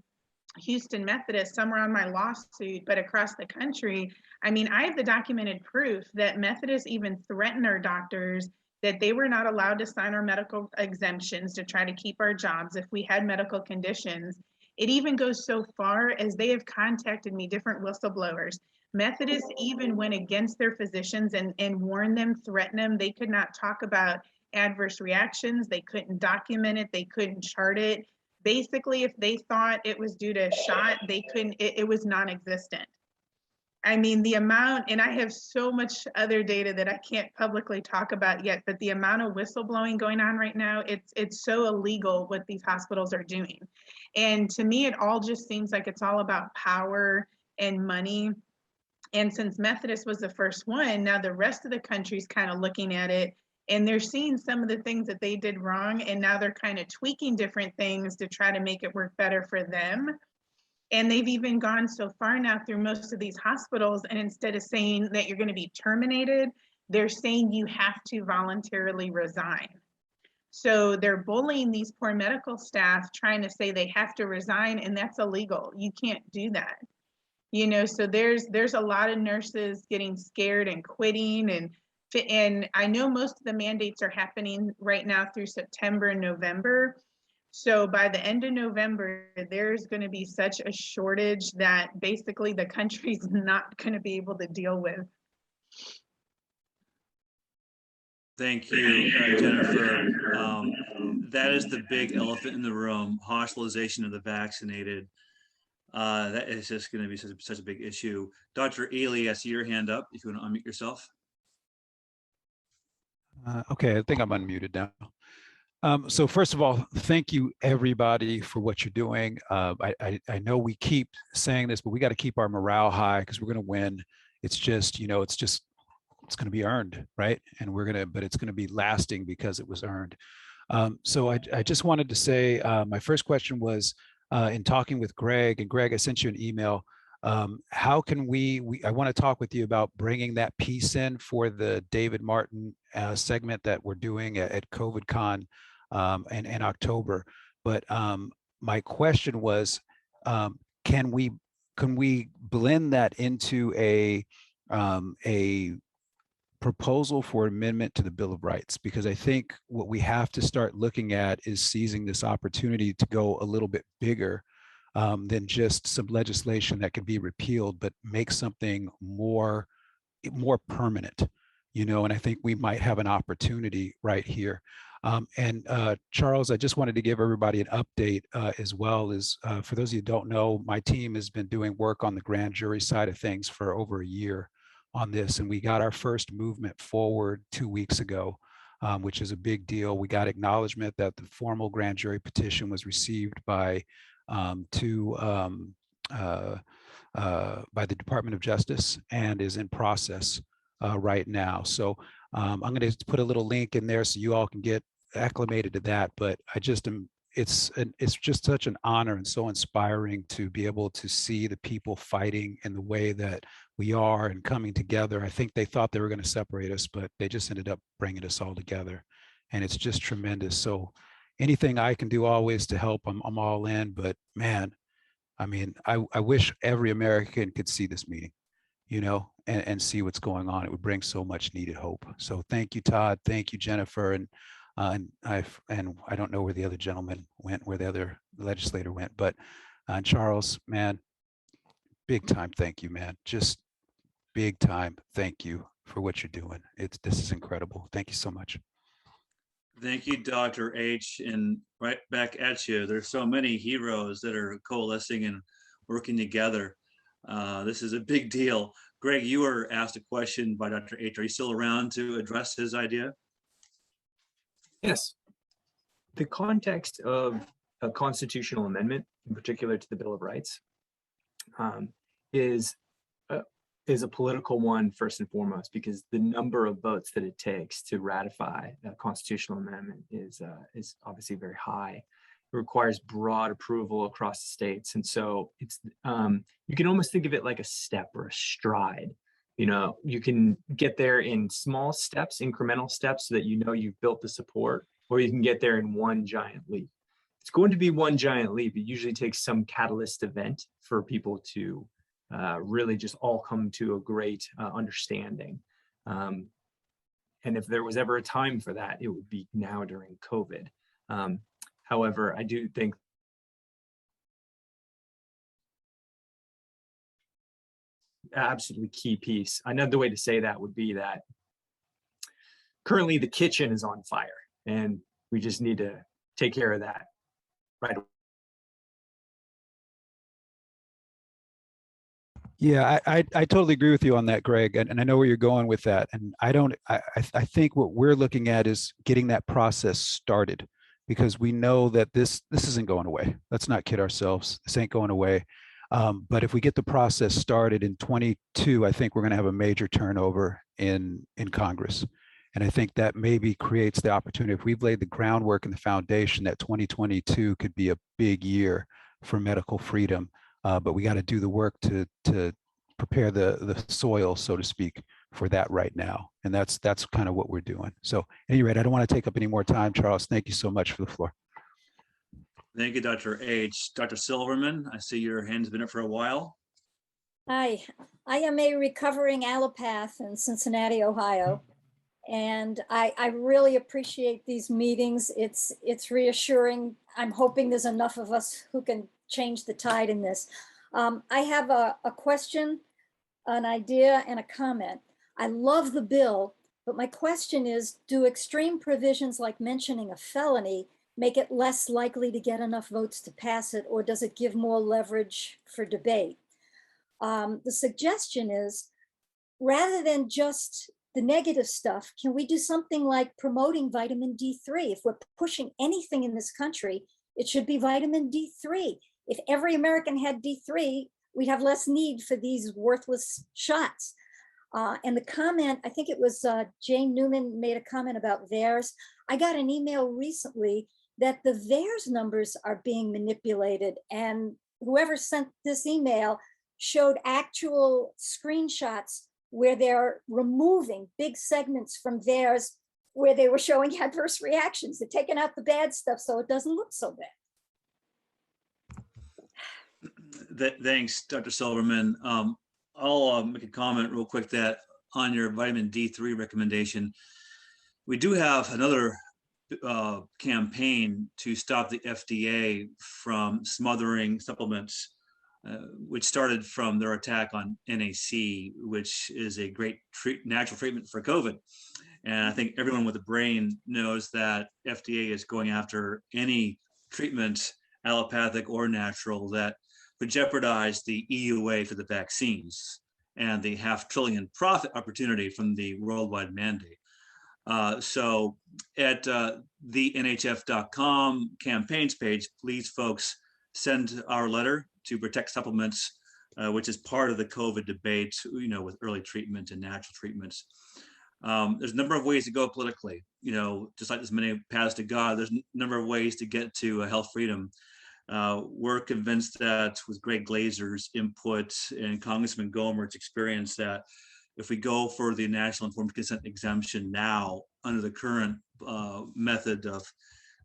[SPEAKER 7] Houston Methodist, some are on my lawsuit, but across the country. I mean, I have the documented proof that Methodists even threatened our doctors that they were not allowed to sign our medical exemptions to try to keep our jobs if we had medical conditions. It even goes so far as they have contacted me, different whistleblowers. Methodists even went against their physicians and warned them, threatened them. They could not talk about adverse reactions. They couldn't document it. They couldn't chart it. Basically, if they thought it was due to a shot, they couldn't, it was non-existent. I mean, the amount, and I have so much other data that I can't publicly talk about yet, but the amount of whistleblowing going on right now, it's so illegal what these hospitals are doing. And to me, it all just seems like it's all about power and money. And since Methodist was the first one, now the rest of the country's kind of looking at it and they're seeing some of the things that they did wrong. And now they're kind of tweaking different things to try to make it work better for them. And they've even gone so far now through most of these hospitals, and instead of saying that you're going to be terminated, they're saying you have to voluntarily resign. So they're bullying these poor medical staff, trying to say they have to resign, and that's illegal. You can't do that. You know, so there's a lot of nurses getting scared and quitting, and I know most of the mandates are happening right now through September and November. So by the end of November, there's going to be such a shortage that basically the country's not going to be able to deal with.
[SPEAKER 2] Thank you, Jennifer. That is the big elephant in the room, hospitalization of the vaccinated. That is just going to be such a big issue. Dr. Ely, I see your hand up. If you want to unmute yourself.
[SPEAKER 8] Okay, I think I'm unmuted now. So first of all, thank you everybody for what you're doing. I know we keep saying this, but we got to keep our morale high because we're going to win. It's just, you know, it's going to be earned, right? And but it's going to be lasting because it was earned. So I just wanted to say, my first question was in talking with Greg, and Greg, I sent you an email. How can I want to talk with you about bringing that piece in for the David Martin segment that we're doing at COVIDCon in October. But my question was, can we blend that into a proposal for amendment to the Bill of Rights? Because I think what we have to start looking at is seizing this opportunity to go a little bit bigger than just some legislation that can be repealed, but make something more permanent, you know. And I think we might have an opportunity right here. And Charles, I just wanted to give everybody an update as well as, for those of you who don't know, my team has been doing work on the grand jury side of things for over a year on this. And we got our first movement forward 2 weeks ago, which is a big deal. We got acknowledgement that the formal grand jury petition was received by the Department of Justice and is in process right now. So I'm going to put a little link in there so you all can get acclimated to that. But I just am, it's just such an honor and so inspiring to be able to see the people fighting in the way that we are and coming together. I think they thought they were going to separate us, but they just ended up bringing us all together, and it's just tremendous. So anything I can do always to help, I'm all in. But man, I mean, I wish every American could see this meeting, you know, and see what's going on. It would bring so much needed hope. So thank you, Todd. Thank you, Jennifer. And I don't know where the other gentleman went, where the other legislator went, but Charles, man, big time thank you, man. Just big time thank you for what you're doing. This is incredible. Thank you so much.
[SPEAKER 2] Thank you, Dr. H. And right back at you. There's so many heroes that are coalescing and working together. This is a big deal. Greg, you were asked a question by Dr. H. Are you still around to address his idea?
[SPEAKER 5] Yes. The context of a constitutional amendment, in particular to the Bill of Rights, is a political one first and foremost, because the number of votes that it takes to ratify a constitutional amendment is obviously very high. It requires broad approval across the states, and so it's you can almost think of it like a step or a stride. You know, you can get there in small steps, incremental steps, so that you know you've built the support, or you can get there in one giant leap. It's going to be one giant leap. It usually takes some catalyst event for people to really just all come to a great understanding. And if there was ever a time for that, it would be now during COVID. However, I do think absolutely key piece. Another way to say that would be that currently the kitchen is on fire and we just need to take care of that right away.
[SPEAKER 8] Yeah, I totally agree with you on that, Greg, and I know where you're going with that. And I think what we're looking at is getting that process started, because we know that this isn't going away. Let's not kid ourselves. This ain't going away. But if we get the process started in 22, I think we're going to have a major turnover in Congress. And I think that maybe creates the opportunity. If we've laid the groundwork and the foundation, that 2022 could be a big year for medical freedom. But we got to do the work to prepare the soil, so to speak, for that right now. And that's kind of what we're doing. So at any rate, I don't want to take up any more time, Charles. Thank you so much for the floor.
[SPEAKER 2] Thank you, Dr. H. Dr. Silverman, I see your hand's been up for a while.
[SPEAKER 9] Hi, I am a recovering allopath in Cincinnati, Ohio. And I really appreciate these meetings. It's reassuring. I'm hoping there's enough of us who can change the tide in this. I have a question, an idea, and a comment. I love the bill, but my question is, do extreme provisions like mentioning a felony make it less likely to get enough votes to pass it, or does it give more leverage for debate? The suggestion is, rather than just the negative stuff, can we do something like promoting vitamin D3? If we're pushing anything in this country, it should be vitamin D3. If every American had D3, we'd have less need for these worthless shots. And the comment, I think it was Jane Newman made a comment about VAERS. I got an email recently that the VAERS numbers are being manipulated, and whoever sent this email showed actual screenshots where they're removing big segments from VAERS where they were showing adverse reactions. They're taking out the bad stuff so it doesn't look so bad.
[SPEAKER 2] Thanks, Dr. Silverman. I'll make a comment real quick that on your vitamin D3 recommendation, we do have another campaign to stop the FDA from smothering supplements, which started from their attack on NAC, which is a great natural treatment for COVID. And I think everyone with a brain knows that FDA is going after any treatment, allopathic or natural, that would jeopardize the EUA for the vaccines and the $500 billion profit opportunity from the worldwide mandate. So at the NHF.com campaigns page, please folks send our letter to protect supplements, which is part of the COVID debate, with early treatment and natural treatments. There's a number of ways to go politically, just like there's many paths to God, there's a number of ways to get to health freedom. We're convinced that with Greg Glaser's input and Congressman Gohmert's experience, that if we go for the national informed consent exemption now under the current method of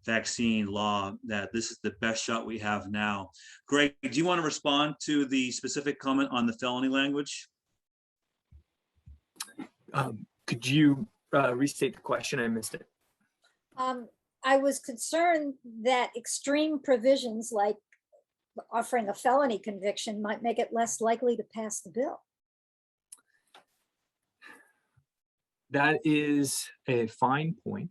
[SPEAKER 2] vaccine law, that this is the best shot we have now. Greg, do you want to respond to the specific comment on the felony language?
[SPEAKER 5] Could you restate the question? I missed it.
[SPEAKER 9] I was concerned that extreme provisions like offering a felony conviction might make it less likely to pass the bill.
[SPEAKER 5] That is a fine point.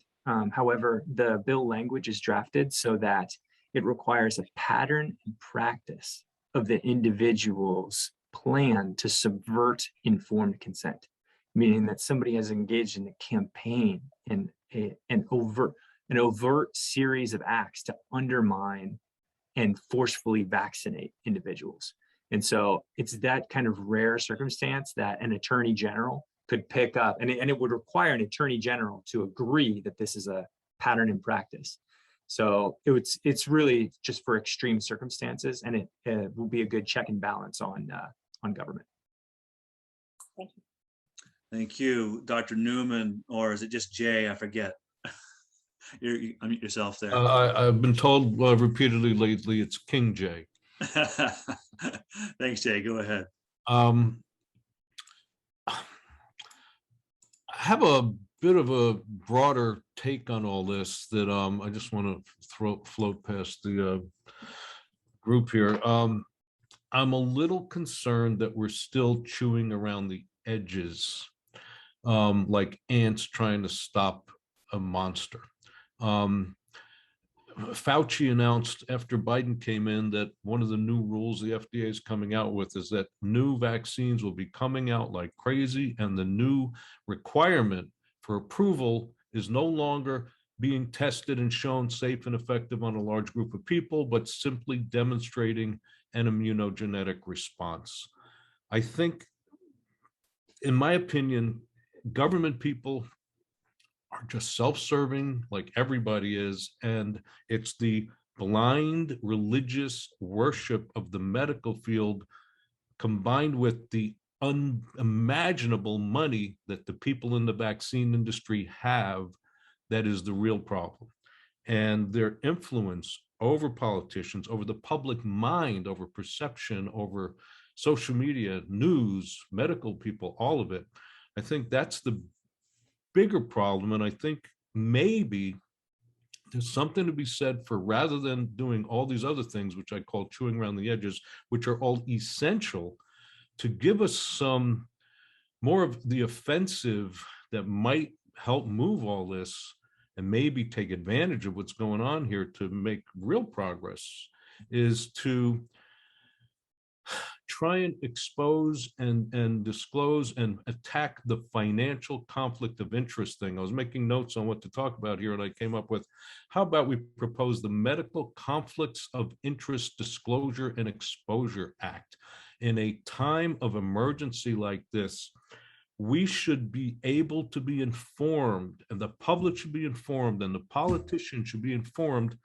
[SPEAKER 5] However, the bill language is drafted so that it requires a pattern and practice of the individual's plan to subvert informed consent, meaning that somebody has engaged in a campaign and an overt series of acts to undermine and forcefully vaccinate individuals. And so it's that kind of rare circumstance that an attorney general could pick up, and it would require an attorney general to agree that this is a pattern in practice. So it's really just for extreme circumstances, and it will be a good check and balance on government.
[SPEAKER 9] Thank you.
[SPEAKER 2] Thank you, Dr. Newman, or is it just Jay? I forget. You unmute yourself there.
[SPEAKER 10] I've been told repeatedly lately it's King Jay.
[SPEAKER 2] Thanks, Jay. Go ahead.
[SPEAKER 10] I have a bit of a broader take on all this that I just want to float past the group here. I'm a little concerned that we're still chewing around the edges, like ants trying to stop a monster. Fauci announced after Biden came in that one of the new rules the FDA is coming out with is that new vaccines will be coming out like crazy, and the new requirement for approval is no longer being tested and shown safe and effective on a large group of people, but simply demonstrating an immunogenetic response. I think, in my opinion, government people are just self-serving like everybody is, and it's the blind religious worship of the medical field combined with the unimaginable money that the people in the vaccine industry have that is the real problem. And their influence over politicians, over the public mind, over perception, over social media, news, medical people, all of it. I think that's the bigger problem. And I think maybe there's something to be said for, rather than doing all these other things, which I call chewing around the edges, which are all essential, to give us some more of the offensive that might help move all this and maybe take advantage of what's going on here to make real progress, is to try and expose and disclose and attack the financial conflict of interest thing. I was making notes on what to talk about here, and I came up with, how about we propose the Medical Conflicts of Interest Disclosure and Exposure Act? In a time of emergency like this, we should be able to be informed, and the public should be informed, and the politicians should be informed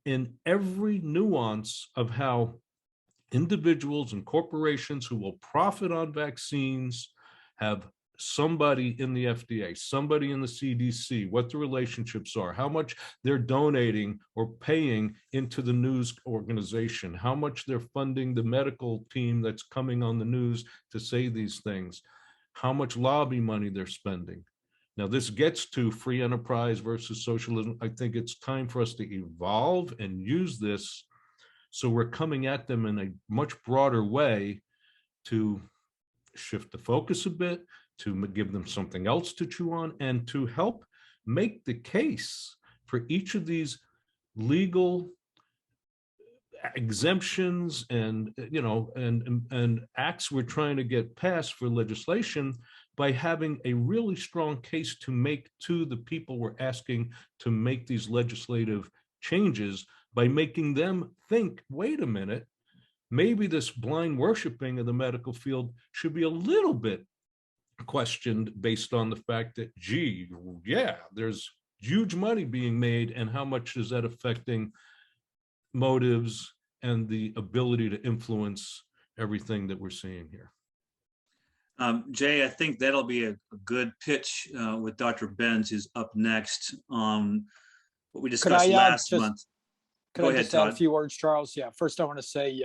[SPEAKER 10] in every nuance of how individuals and corporations who will profit on vaccines have somebody in the FDA, somebody in the CDC, what the relationships are, how much they're donating or paying into the news organization, how much they're funding the medical team that's coming on the news to say these things, how much lobby money they're spending. Now, this gets to free enterprise versus socialism. I think it's time for us to evolve and use this, so we're coming at them in a much broader way to shift the focus a bit, to give them something else to chew on, and to help make the case for each of these legal exemptions and, you know, and acts we're trying to get passed for legislation, by having a really strong case to make to the people we're asking to make these legislative changes, by making them think, wait a minute, maybe this blind worshiping of the medical field should be a little bit questioned based on the fact that, gee, yeah, there's huge money being made, and how much is that affecting motives and the ability to influence everything that we're seeing here.
[SPEAKER 2] Jay, I think that'll be a good pitch with Dr. Benz, who's up next on what we discussed last month.
[SPEAKER 4] Could I just add a few words, Charles? Yeah, first I want to say,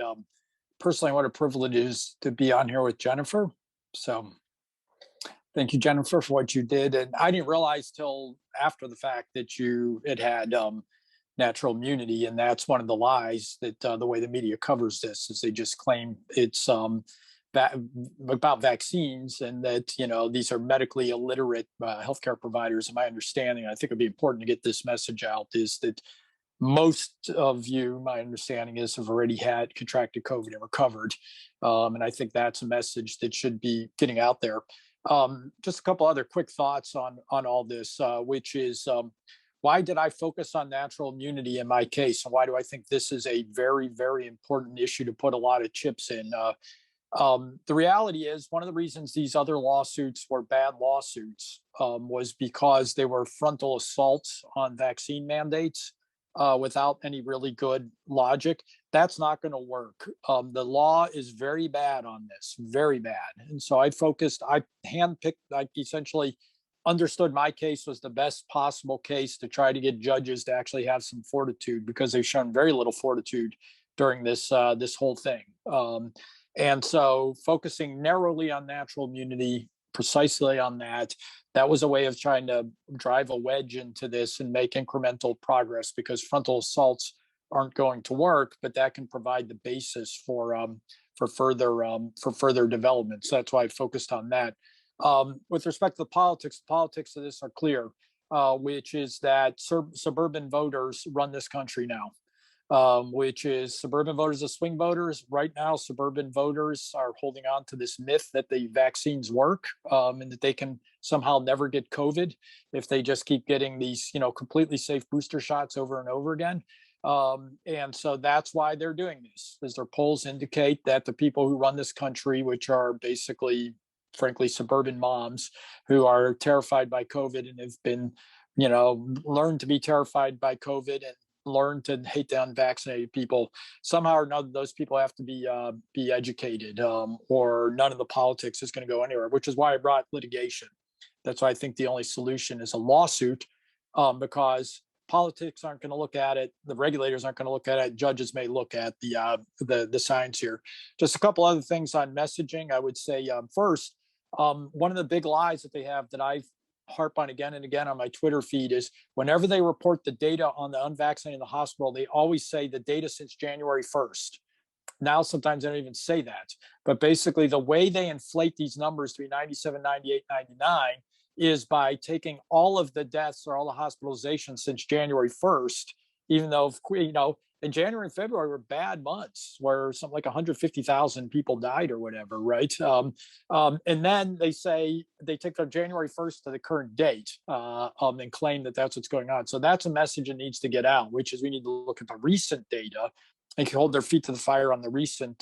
[SPEAKER 4] personally, what a privilege it is to be on here with Jennifer. So thank you, Jennifer, for what you did. And I didn't realize till after the fact that you had natural immunity. And that's one of the lies that the way the media covers this is they just claim it's about vaccines, and that, you know, these are medically illiterate healthcare providers. And my understanding, I think it'd be important to get this message out, is that most of you, my understanding is, have already had contracted COVID and recovered. And I think that's a message that should be getting out there. Just a couple other quick thoughts on all this, which is why did I focus on natural immunity in my case? And why do I think this is a very, very important issue to put a lot of chips in? The reality is, one of the reasons these other lawsuits were bad lawsuits was because they were frontal assaults on vaccine mandates without any really good logic. That's not going to work. The law is very bad on this, very bad. And so I handpicked, I essentially understood my case was the best possible case to try to get judges to actually have some fortitude, because they've shown very little fortitude during this whole thing. And so focusing narrowly on natural immunity, precisely on that was a way of trying to drive a wedge into this and make incremental progress, because frontal assaults aren't going to work, but that can provide the basis for further development. So that's why I focused on that. With respect to the politics of this are clear. which is that suburban voters run this country now. Which is suburban voters as swing voters. Right now, suburban voters are holding on to this myth that the vaccines work, and that they can somehow never get COVID if they just keep getting these, completely safe booster shots over and over again. And so that's why they're doing this, as their polls indicate that the people who run this country, which are basically, frankly, suburban moms who are terrified by COVID and have been, learned to be terrified by COVID and learn to hate the unvaccinated people. Somehow or another, those people have to be educated, or none of the politics is going to go anywhere, which is why I brought litigation. That's why I think the only solution is a lawsuit, because politics aren't going to look at it. The regulators aren't going to look at it. Judges may look at the science here. Just a couple other things on messaging. I would say first, one of the big lies that they have that I harp on again and again on my Twitter feed is whenever they report the data on the unvaccinated in the hospital, they always say the data since January 1st. Now, sometimes they don't even say that. But basically, the way they inflate these numbers to be 97, 98, 99 is by taking all of the deaths or all the hospitalizations since January 1st, even though, in January and February were bad months where something like 150,000 people died or whatever, right? And then they say they take their January 1st to the current date and claim that that's what's going on. So that's a message that needs to get out, which is we need to look at the recent data and hold their feet to the fire on the recent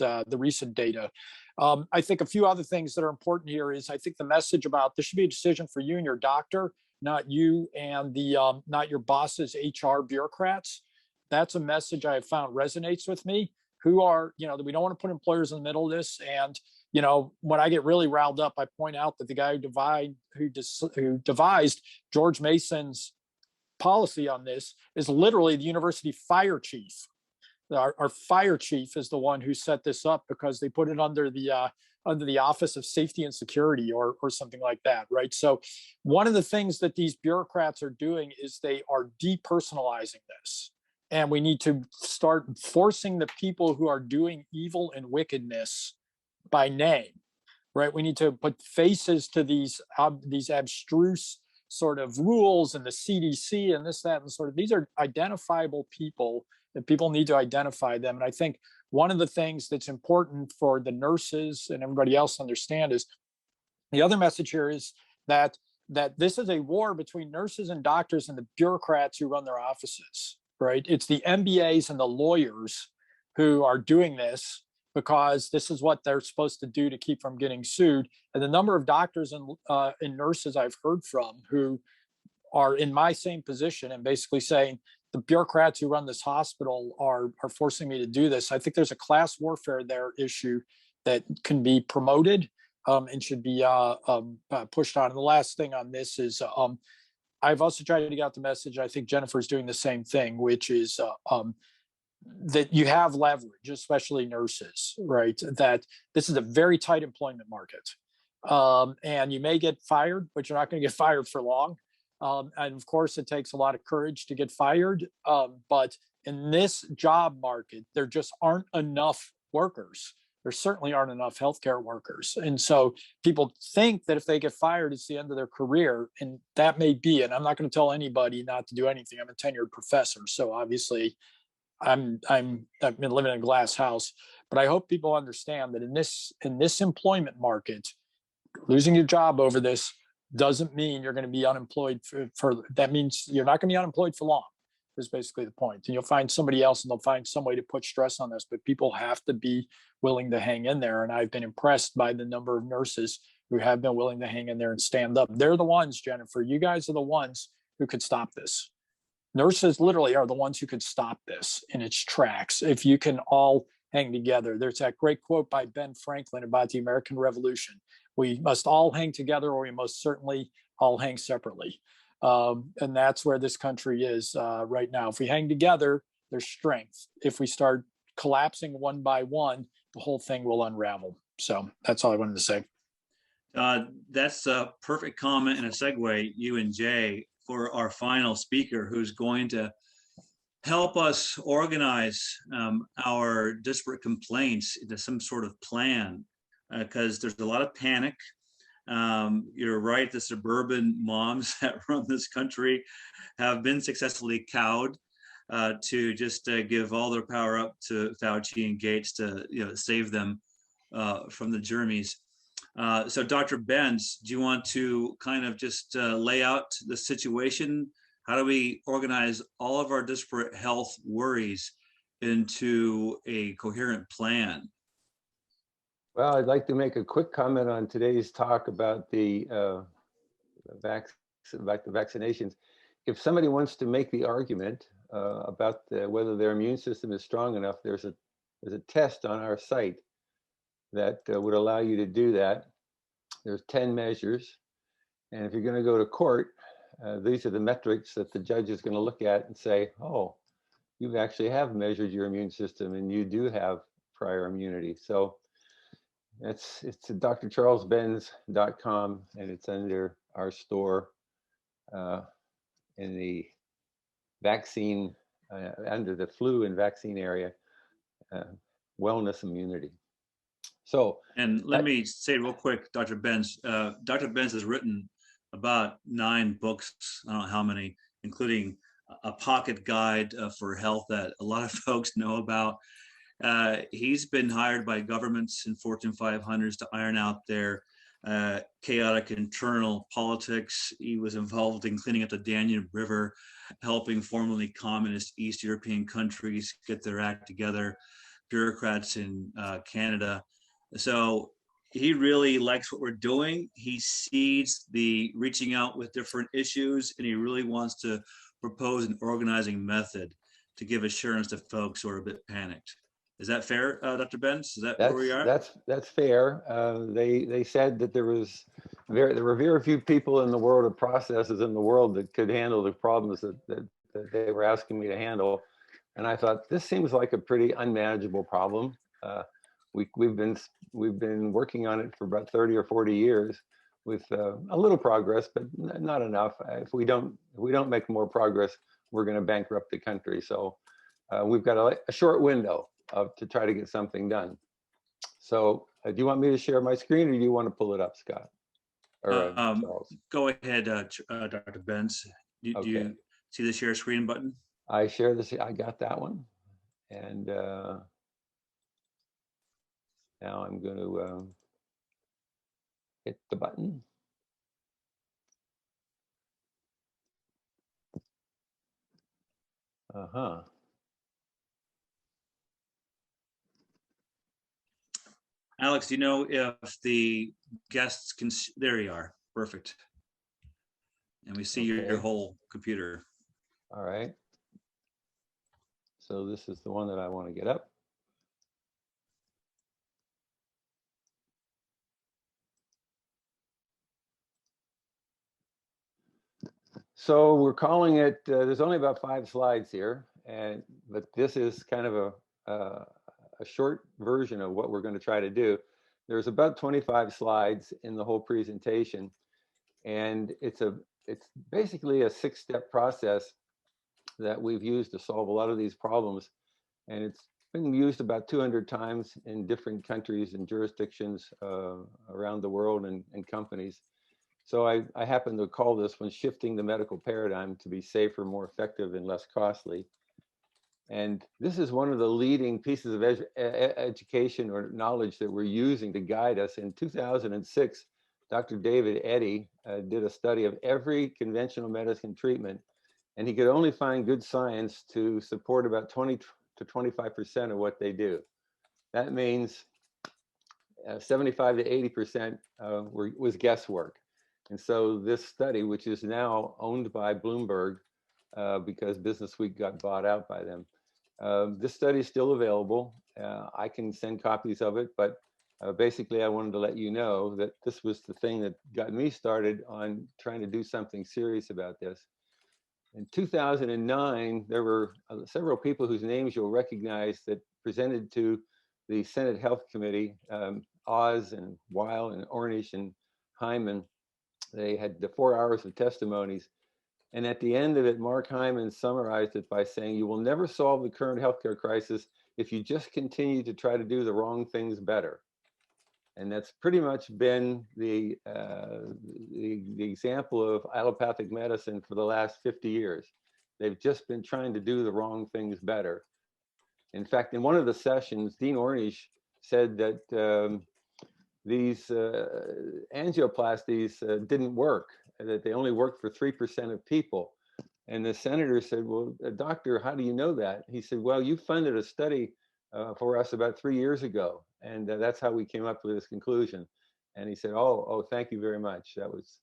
[SPEAKER 4] data. I think a few other things that are important here is I think the message about this should be a decision for you and your doctor, not you and the not your boss's HR bureaucrats. That's a message I have found resonates with me, who are, we don't want to put employers in the middle of this. And, when I get really riled up, I point out that the guy who devised George Mason's policy on this is literally the university fire chief. Our fire chief is the one who set this up because they put it under the Office of Safety and Security or something like that, right? So one of the things that these bureaucrats are doing is they are depersonalizing this. And we need to start forcing the people who are doing evil and wickedness by name, right? We need to put faces to these abstruse sort of rules and the CDC and this, that, and sort of, these are identifiable people and people need to identify them. And I think one of the things that's important for the nurses and everybody else to understand is the other message here is that this is a war between nurses and doctors and the bureaucrats who run their offices. Right? It's the MBAs and the lawyers who are doing this because this is what they're supposed to do to keep from getting sued. And the number of doctors and nurses I've heard from who are in my same position and basically saying the bureaucrats who run this hospital are forcing me to do this. I think there's a class warfare there issue that can be promoted and should be pushed on. And the last thing on this is I've also tried to get out the message. I think Jennifer's doing the same thing, which is that you have leverage, especially nurses, right? That this is a very tight employment market. And you may get fired, but you're not going to get fired for long. And of course, it takes a lot of courage to get fired. But in this job market, there just aren't enough workers. There certainly aren't enough healthcare workers. And so people think that if they get fired, it's the end of their career. And that may be, and I'm not going to tell anybody not to do anything. I'm a tenured professor. So obviously I've been living in a glass house, but I hope people understand that in this employment market, losing your job over this doesn't mean you're going to be unemployed for that means you're not going to be unemployed for long. Is basically the point. And you'll find somebody else and they'll find some way to put stress on this, but people have to be willing to hang in there. And I've been impressed by the number of nurses who have been willing to hang in there and stand up. They're the ones, Jennifer, you guys are the ones who could stop this. Nurses literally are the ones who could stop this in its tracks. If you can all hang together. There's that great quote by Ben Franklin about the American Revolution. We must all hang together or we most certainly all hang separately. And that's where this country is right now. If we hang together, there's strength. If we start collapsing one by one, the whole thing will unravel. So that's all I wanted to say.
[SPEAKER 2] That's a perfect comment and a segue, you and Jay, for our final speaker, who's going to help us organize our disparate complaints into some sort of plan, because there's a lot of panic. You're right, the suburban moms that run this country have been successfully cowed to just give all their power up to Fauci and Gates to save them from the germies. So Dr. Benz, do you want to kind of just lay out the situation? How do we organize all of our disparate health worries into a coherent plan?
[SPEAKER 11] Well, I'd like to make a quick comment on today's talk about the vaccinations. If somebody wants to make the argument about whether their immune system is strong enough, there's a test on our site that would allow you to do that. There's 10 measures, and if you're going to go to court, these are the metrics that the judge is going to look at and say, oh, you actually have measured your immune system and you do have prior immunity. So it's drcharlesbenz.com, and it's under our store in the vaccine, under the flu and vaccine area, wellness immunity. So,
[SPEAKER 2] and let me say real quick, Dr. Benz. Dr. Benz has written about 9 books, I don't know how many, including a pocket guide for health that a lot of folks know about. He's been hired by governments and Fortune 500s to iron out their chaotic internal politics. He was involved in cleaning up the Danube River, helping formerly communist East European countries get their act together, bureaucrats in Canada. So he really likes what we're doing. He sees the reaching out with different issues, and he really wants to propose an organizing method to give assurance to folks who are a bit panicked. Is that fair, Dr. Benz? Is that where we are?
[SPEAKER 11] That's fair. They said that there were very few people in the world of processes in the world that could handle the problems that they were asking me to handle, and I thought this seems like a pretty unmanageable problem. We've been working on it for about 30 or 40 years with a little progress, but not enough. If we don't make more progress, we're going to bankrupt the country. So we've got a short window to try to get something done. So do you want me to share my screen, or do you want to pull it up, Scott? Or Charles?
[SPEAKER 2] Go ahead, Dr. Benz. Do you see the share screen button?
[SPEAKER 11] I share this. I got that one, and now I'm going to hit the button.
[SPEAKER 2] Alex, do you know if the guests can, there you are, perfect. And we see your whole computer.
[SPEAKER 11] All right. So this is the one that I want to get up. So we're calling it, there's only about 5 slides here, but this is kind of a short version of what we're going to try to do. There's about 25 slides in the whole presentation, and it's basically a 6-step process that we've used to solve a lot of these problems, and it's been used about 200 times in different countries and jurisdictions around the world and companies. So I happen to call this one shifting the medical paradigm to be safer, more effective, and less costly. And this is one of the leading pieces of education or knowledge that we're using to guide us. In 2006, Dr. David Eddy did a study of every conventional medicine treatment, and he could only find good science to support about 20 to 25% of what they do. That means 75 to 80% was guesswork. And so this study, which is now owned by Bloomberg because Business Week got bought out by them, this study is still available. I can send copies of it, but basically I wanted to let you know that this was the thing that got me started on trying to do something serious about this. In 2009, there were several people whose names you'll recognize that presented to the Senate Health Committee, Oz and Weil and Ornish and Hyman. They had the 4 hours of testimonies. And at the end of it, Mark Hyman summarized it by saying, you will never solve the current healthcare crisis if you just continue to try to do the wrong things better. And that's pretty much been the example of allopathic medicine for the last 50 years. They've just been trying to do the wrong things better. In fact, in one of the sessions, Dean Ornish said that these angioplasties didn't work, that they only worked for 3% of people. And the senator said, well, doctor, how do you know that? He said, well, you funded a study for us about 3 years ago. And that's how we came up with this conclusion. And he said, oh, thank you very much. That was,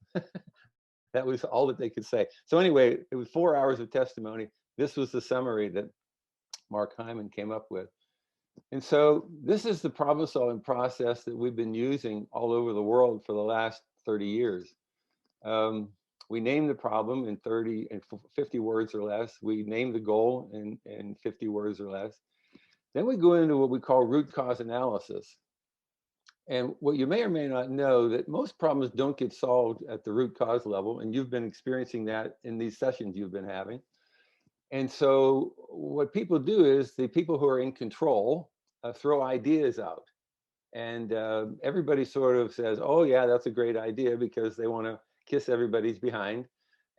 [SPEAKER 11] that was all that they could say. So anyway, it was 4 hours of testimony. This was the summary that Mark Hyman came up with. And so this is the problem solving process that we've been using all over the world for the last 30 years. We name the problem in 30 and 50 words or less. We name the goal in 50 words or less. Then we go into what we call root cause analysis. And what you may or may not know, that most problems don't get solved at the root cause level. And you've been experiencing that in these sessions you've been having. And so what people do is the people who are in control throw ideas out. And everybody sort of says, oh yeah, that's a great idea, because they want to kiss everybody's behind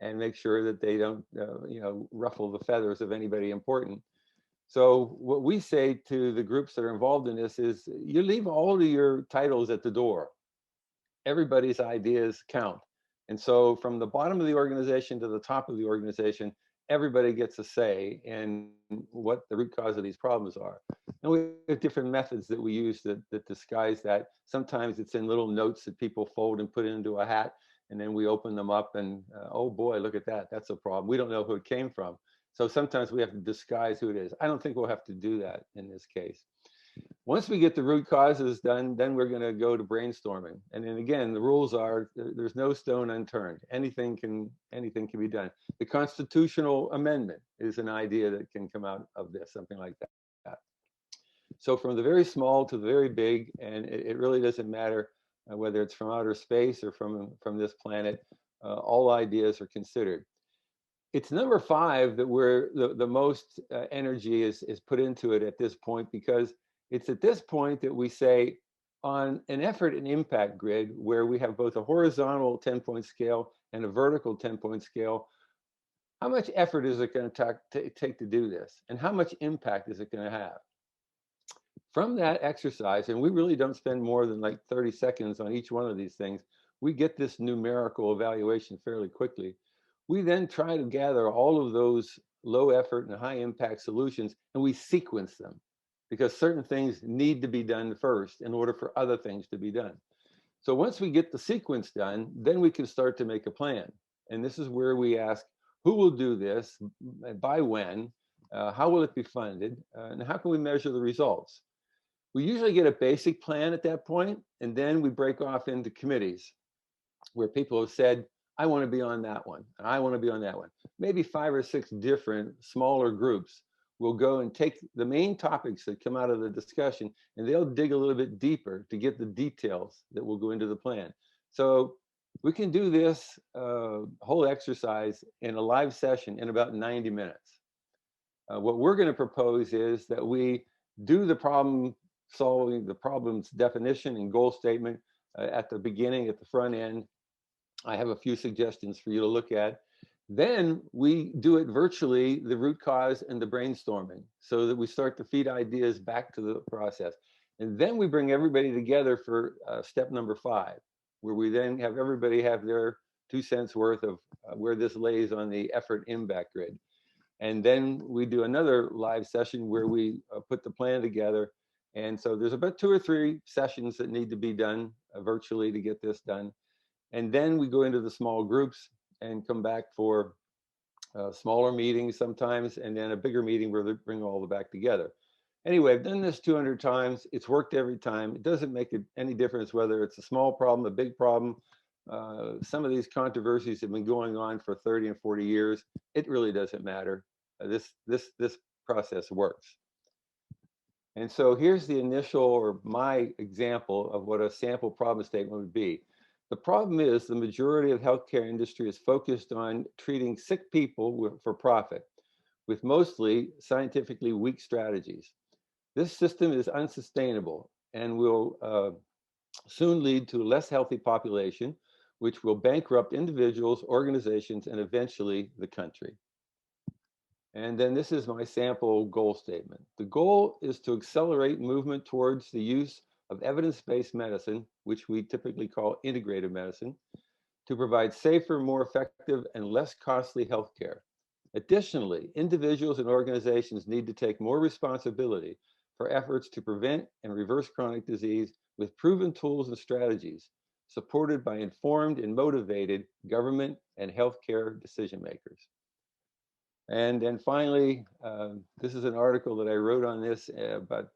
[SPEAKER 11] and make sure that they don't ruffle the feathers of anybody important. So what we say to the groups that are involved in this is, you leave all of your titles at the door. Everybody's ideas count. And so from the bottom of the organization to the top of the organization, everybody gets a say in what the root cause of these problems are. And we have different methods that we use that disguise that. Sometimes it's in little notes that people fold and put into a hat, and then we open them up and, oh boy, look at that, that's a problem. We don't know who it came from. So sometimes we have to disguise who it is. I don't think we'll have to do that in this case. Once we get the root causes done, then we're going to go to brainstorming. And then again, the rules are there's no stone unturned. Anything can be done. The constitutional amendment is an idea that can come out of this, something like that. So from the very small to the very big, and it really doesn't matter whether it's from outer space or from this planet, all ideas are considered. It's number 5 that where the most energy is put into it at this point, because it's at this point that we say, on an effort and impact grid where we have both a horizontal 10-point scale and a vertical 10-point scale, how much effort is it going to take to do this? And how much impact is it going to have? From that exercise, and we really don't spend more than like 30 seconds on each one of these things, we get this numerical evaluation fairly quickly. We then try to gather all of those low effort and high impact solutions, and we sequence them, because certain things need to be done first in order for other things to be done. So once we get the sequence done, then we can start to make a plan. And this is where we ask, who will do this, by when, how will it be funded, and how can we measure the results? We usually get a basic plan at that point, and then we break off into committees where people have said, I want to be on that one, and I want to be on that one. Maybe 5 or 6 different smaller groups will go and take the main topics that come out of the discussion, and they'll dig a little bit deeper to get the details that will go into the plan. So we can do this whole exercise in a live session in about 90 minutes. What we're going to propose is that we do the problem solving, the problem's definition and goal statement at the beginning, at the front end. I have a few suggestions for you to look at. Then we do it virtually, the root cause and the brainstorming, so that we start to feed ideas back to the process. And then we bring everybody together for step number 5, where we then have everybody have their 2 cents worth of where this lays on the effort impact grid. And then we do another live session where we put the plan together. And so there's about 2 or 3 sessions that need to be done virtually to get this done. And then we go into the small groups and come back for smaller meetings sometimes, and then a bigger meeting where they bring all the back together. Anyway, I've done this 200 times. It's worked every time. It doesn't make any difference whether it's a small problem, a big problem. Some of these controversies have been going on for 30 and 40 years. It really doesn't matter. This process works. And so here's the initial, or my example of what a sample problem statement would be. The problem is the majority of the healthcare industry is focused on treating sick people for profit, with mostly scientifically weak strategies. This system is unsustainable and will soon lead to a less healthy population, which will bankrupt individuals, organizations, and eventually the country. And then this is my sample goal statement. The goal is to accelerate movement towards the use of evidence-based medicine, which we typically call integrative medicine, to provide safer, more effective, and less costly healthcare. Additionally, individuals and organizations need to take more responsibility for efforts to prevent and reverse chronic disease with proven tools and strategies, supported by informed and motivated government and healthcare decision makers. And then finally, this is an article that I wrote on this about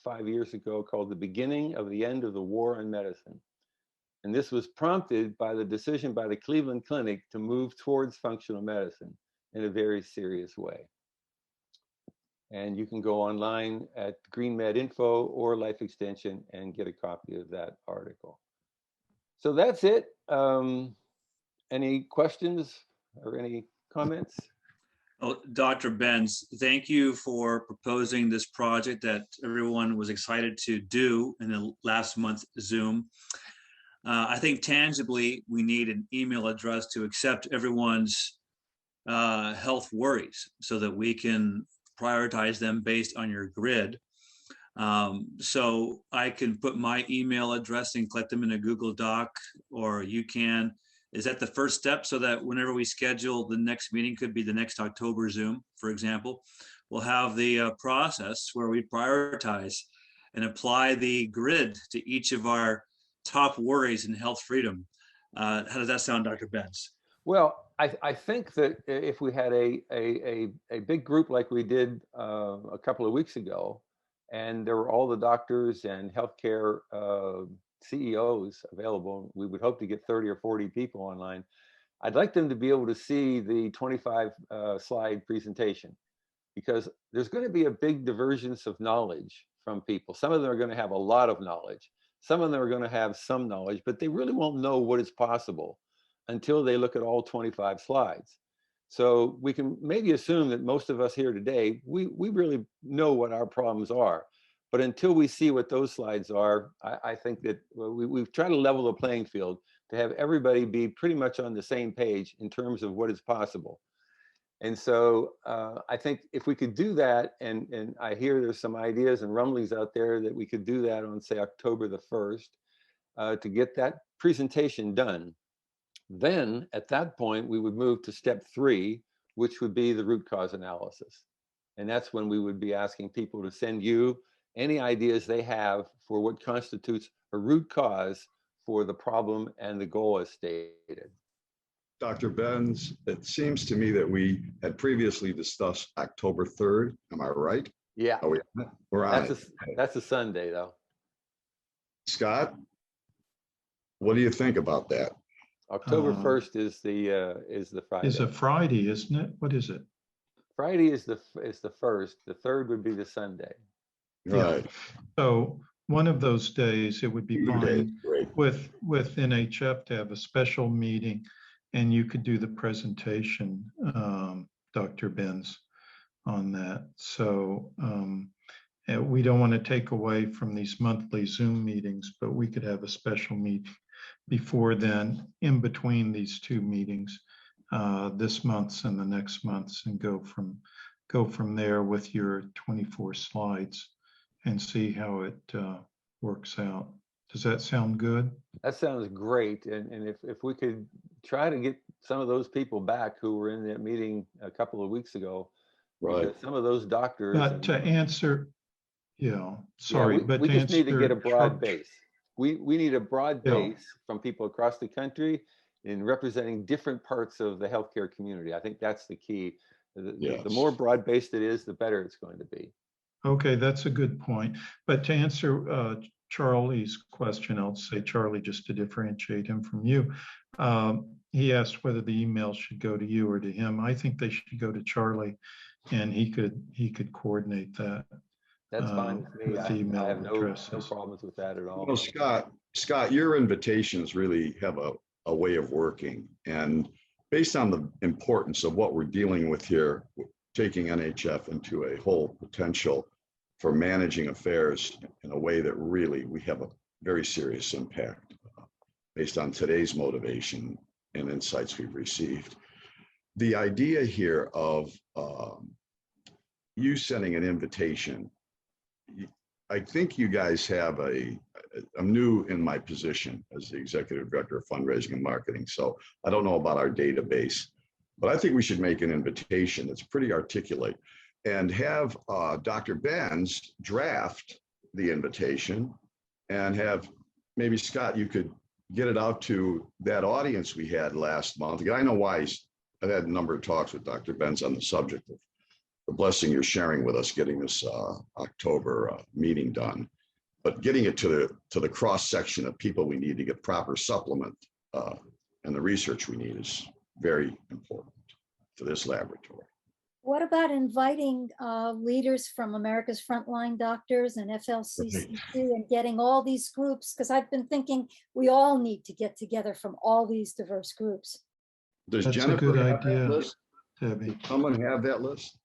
[SPEAKER 11] 5 years ago called The Beginning of the End of the War on Medicine. And this was prompted by the decision by the Cleveland Clinic to move towards functional medicine in a very serious way. And you can go online at Green Med Info or Life Extension and get a copy of that article. So that's it. Any questions or any comments?
[SPEAKER 2] Oh, Dr. Benz, thank you for proposing this project that everyone was excited to do in the last month's Zoom. I think tangibly, we need an email address to accept everyone's health worries so that we can prioritize them based on your grid. So I can put my email address and collect them in a Google Doc, or you can. Is that the first step, so that whenever we schedule the next meeting, could be the next October Zoom, for example, we'll have the process where we prioritize and apply the grid to each of our top worries in health freedom. How does that sound, Dr. Benz?
[SPEAKER 11] Well, I think that if we had a big group like we did a couple of weeks ago, and there were all the doctors and healthcare CEOs available, we would hope to get 30 or 40 people online. I'd like them to be able to see the 25 slide presentation, because there's going to be a big divergence of knowledge from people. Some of them are going to have a lot of knowledge. Some of them are going to have some knowledge, but they really won't know what is possible until they look at all 25 slides. So we can maybe assume that most of us here today, we really know what our problems are. But until we see what those slides are, I think that we've tried to level the playing field to have everybody be pretty much on the same page in terms of what is possible. And so I think if we could do that, and I hear there's some ideas and rumblings out there that we could do that on, say, October the 1st, to get that presentation done. Then at that point, we would move to step 3, which would be the root cause analysis. And that's when we would be asking people to send you any ideas they have for what constitutes a root cause for the problem and the goal as stated.
[SPEAKER 12] Dr. Benz, it seems to me that we had previously discussed October 3rd. Am I right?
[SPEAKER 11] Yeah.
[SPEAKER 12] Oh, we're on it.
[SPEAKER 11] That's a Sunday, though.
[SPEAKER 12] Scott, what do you think about that?
[SPEAKER 11] October 1st is the Friday.
[SPEAKER 6] Is a Friday, isn't it? What is it?
[SPEAKER 11] Friday is the 1st. The 3rd would be the Sunday.
[SPEAKER 12] Right.
[SPEAKER 6] Yeah. So one of those days, it would be fine with NHF to have a special meeting, and you could do the presentation, Dr. Benz, on that. So we don't want to take away from these monthly Zoom meetings, but we could have a special meeting before then, in between these two meetings, this month's and the next month's, and go from there with your 24 slides and see how it works out. Does that sound good?
[SPEAKER 11] That sounds great. And if we could try to get some of those people back who were in that meeting a couple of weeks ago,
[SPEAKER 12] right?
[SPEAKER 11] Some of those doctors.
[SPEAKER 6] But to answer, sorry, but
[SPEAKER 11] we
[SPEAKER 6] to
[SPEAKER 11] just need to get a broad
[SPEAKER 6] answer,
[SPEAKER 11] base. We need a broad base from people across the country in representing different parts of the healthcare community. I think that's the key. The more broad-based it is, the better it's going to be.
[SPEAKER 6] Okay, that's a good point. But to answer Charlie's question, I'll say Charlie just to differentiate him from you. He asked whether the email should go to you or to him. I think they should go to Charlie, and he could coordinate that.
[SPEAKER 11] That's fine with me.
[SPEAKER 6] With email
[SPEAKER 11] I have no
[SPEAKER 6] addresses.
[SPEAKER 11] problems with that at all.
[SPEAKER 12] Well, Scott, your invitations really have a way of working, and based on the importance of what we're dealing with here, taking NHF into a whole potential for managing affairs in a way that really we have a very serious impact based on today's motivation and insights we've received. The idea here of you sending an invitation, I think you guys have I'm new in my position as the Executive Director of Fundraising and Marketing, so I don't know about our database, but I think we should make an invitation that's pretty articulate and have Dr. Benz draft the invitation and have, maybe Scott, you could get it out to that audience we had last month. I know why I've had a number of talks with Dr. Benz on the subject of the blessing you're sharing with us, getting this October meeting done, but getting it to the cross section of people we need to get proper supplement and the research we need is very important to this laboratory.
[SPEAKER 9] What about inviting leaders from America's Frontline Doctors and FLCCC and getting all these groups? Because I've been thinking we all need to get together from all these diverse groups.
[SPEAKER 12] Does
[SPEAKER 6] That's
[SPEAKER 12] Jennifer
[SPEAKER 6] a good
[SPEAKER 12] have that
[SPEAKER 6] idea,
[SPEAKER 12] list?
[SPEAKER 6] Debbie.
[SPEAKER 12] Does someone have that list?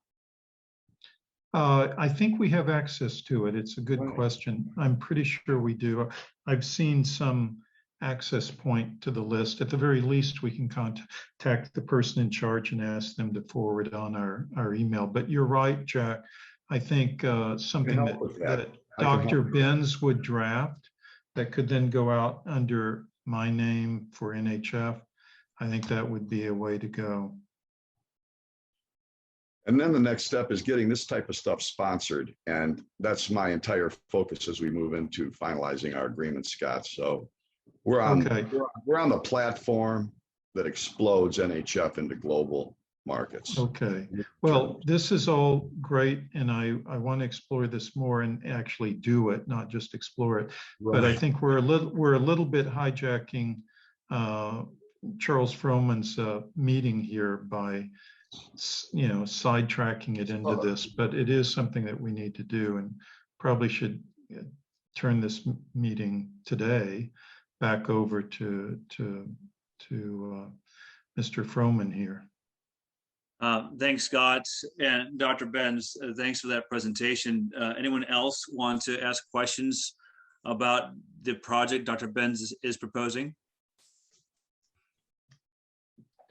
[SPEAKER 6] I think we have access to it. It's a good
[SPEAKER 12] Right.
[SPEAKER 6] question. I'm pretty sure we do. I've seen some access point to the list. At the very least, we can contact the person in charge and ask them to forward on our email. But you're right, Jack. I think something
[SPEAKER 12] help with that.
[SPEAKER 6] that
[SPEAKER 12] I can
[SPEAKER 6] Dr.
[SPEAKER 12] help.
[SPEAKER 6] Benz would draft that could then go out under my name for NHF. I think that would be a way to go.
[SPEAKER 12] And then the next step is getting this type of stuff sponsored. And that's my entire focus as we move into finalizing our agreement, Scott. So we're on,
[SPEAKER 6] Okay.
[SPEAKER 12] we're on the platform that explodes NHF into global markets.
[SPEAKER 6] Okay. Well, this is all great, and I want to explore this more and actually do it, not just explore it. But I think we're a little bit hijacking Charles Frohman's meeting here by sidetracking it into this. But it is something that we need to do, and probably should turn this meeting today back over to Mr. Frohman here.
[SPEAKER 2] Thanks, Scott, and Dr. Benz, thanks for that presentation. Anyone else want to ask questions about the project Dr. Benz is proposing?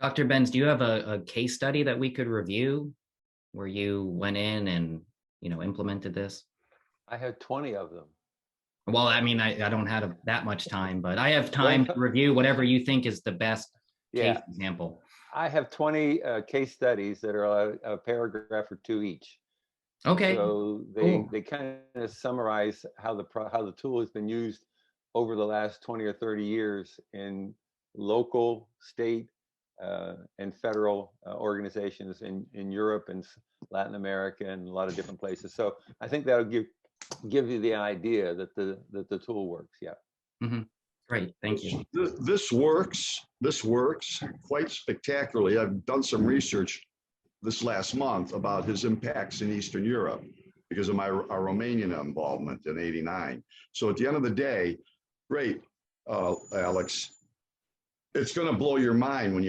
[SPEAKER 1] Dr. Benz, do you have a case study that we could review where you went in and, implemented this?
[SPEAKER 11] I had 20 of them.
[SPEAKER 1] Well, I mean, I don't have that much time, but I have time to review whatever you think is the best case example.
[SPEAKER 11] I have 20 case studies that are a paragraph or two each.
[SPEAKER 1] Okay.
[SPEAKER 11] So they kind of summarize how the tool has been used over the last 20 or 30 years in local, state, and federal organizations in Europe and Latin America and a lot of different places. So I think that'll give you the idea that the tool works. Yeah.
[SPEAKER 1] Mm-hmm. Great, thank you.
[SPEAKER 12] This works quite spectacularly. I've done some research this last month about his impacts in Eastern Europe because of our Romanian involvement in '89. So at the end of the day, great, Alex, it's going to blow your mind when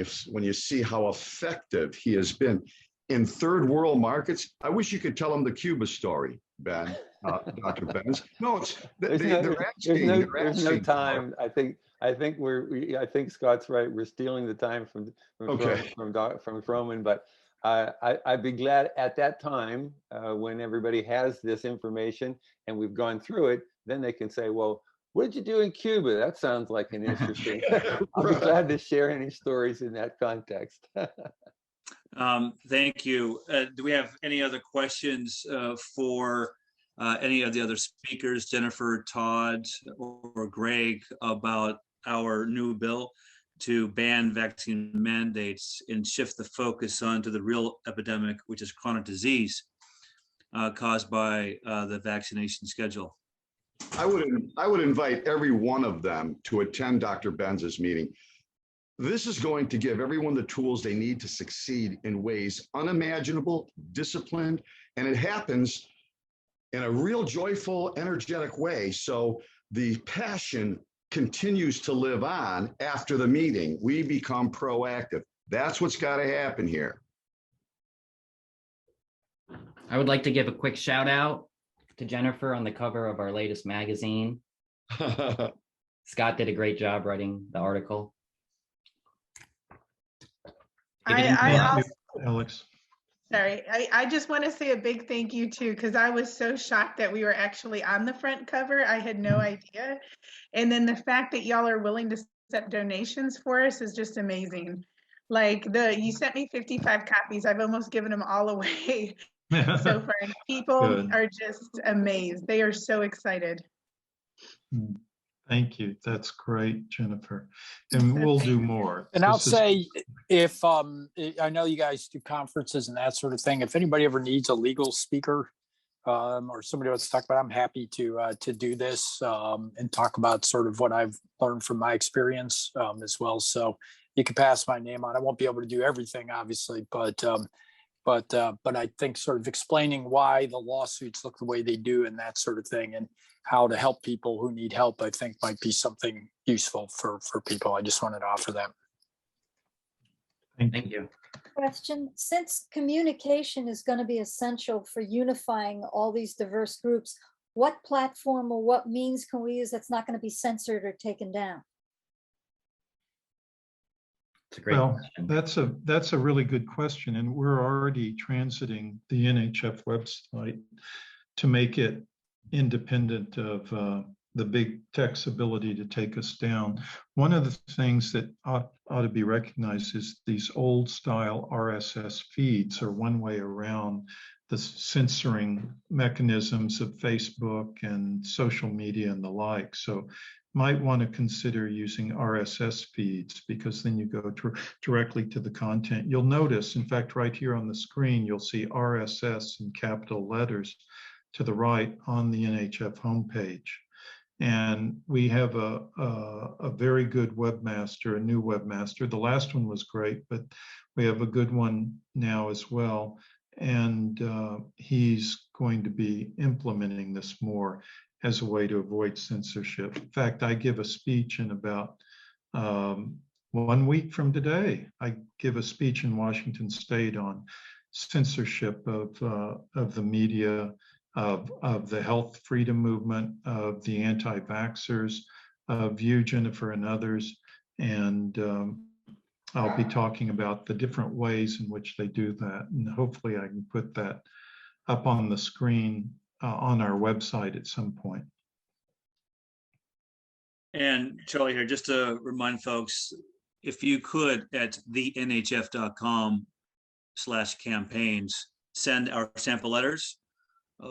[SPEAKER 12] you see how effective he has been in third world markets. I wish you could tell them the Cuba story, Ben, Dr. Benz. No,
[SPEAKER 11] there's no time. I think Scott's right. We're stealing the time from Frohman, but I'd be glad at that time when everybody has this information and we've gone through it, then they can say, well, what did you do in Cuba? That sounds like an interesting. I'll be glad to share any stories in that context.
[SPEAKER 2] Thank you. Do we have any other questions for any of the other speakers, Jennifer, Todd, or Greg, about our new bill to ban vaccine mandates and shift the focus onto the real epidemic, which is chronic disease caused by the vaccination schedule?
[SPEAKER 12] I would invite every one of them to attend Dr. Benz's meeting. This is going to give everyone the tools they need to succeed in ways unimaginable, disciplined, and it happens in a real joyful, energetic way. So the passion continues to live on after the meeting. We become proactive. That's what's got to happen here.
[SPEAKER 1] I would like to give a quick shout out to Jennifer on the cover of our latest magazine. Scott did a great job writing the article.
[SPEAKER 7] I
[SPEAKER 6] Thank
[SPEAKER 7] also,
[SPEAKER 6] you, Alex.
[SPEAKER 7] sorry, I just want to say a big thank you too, because I was so shocked that we were actually on the front cover. I had no idea. And then the fact that y'all are willing to accept donations for us is just amazing. Like you sent me 55 copies. I've almost given them all away so far. And people
[SPEAKER 6] Good.
[SPEAKER 7] are just amazed. They are so excited.
[SPEAKER 6] Thank you. That's great, Jennifer. And we'll do more.
[SPEAKER 4] And I'll
[SPEAKER 6] This is-
[SPEAKER 4] say, if I know you guys do conferences and that sort of thing, if anybody ever needs a legal speaker or somebody wants to talk about, I'm happy to do this and talk about sort of what I've learned from my experience as well. So you can pass my name on. I won't be able to do everything, obviously, but I think sort of explaining why the lawsuits look the way they do and that sort of thing, and how to help people who need help, I think might be something useful for people. I just wanted to offer that.
[SPEAKER 1] Thank you.
[SPEAKER 9] Question, since communication is going to be essential for unifying all these diverse groups, what platform or what means can we use that's not going to be censored or taken down?
[SPEAKER 1] It's a great
[SPEAKER 6] Well,
[SPEAKER 1] question.
[SPEAKER 6] that's a really good question, and we're already transiting the NHF website to make it independent of the big tech's ability to take us down. One of the things that ought to be recognized is these old style RSS feeds are one way around the censoring mechanisms of Facebook and social media and the like. So might want to consider using RSS feeds, because then you go directly to the content. You'll notice, in fact, right here on the screen, you'll see RSS in capital letters to the right on the NHF homepage. And we have a very good webmaster, a new webmaster. The last one was great, but we have a good one now as well. And he's going to be implementing this more as a way to avoid censorship. In fact, I give a speech in about 1 week from today. I give a speech in Washington State on censorship of the media, of the health freedom movement, of the anti-vaxxers, of you, Jennifer, and others. And I'll be talking about the different ways in which they do that. And hopefully I can put that up on the screen on our website at some point.
[SPEAKER 2] And Charlie here, just to remind folks, if you could at thenhf.com/campaigns, send our sample letters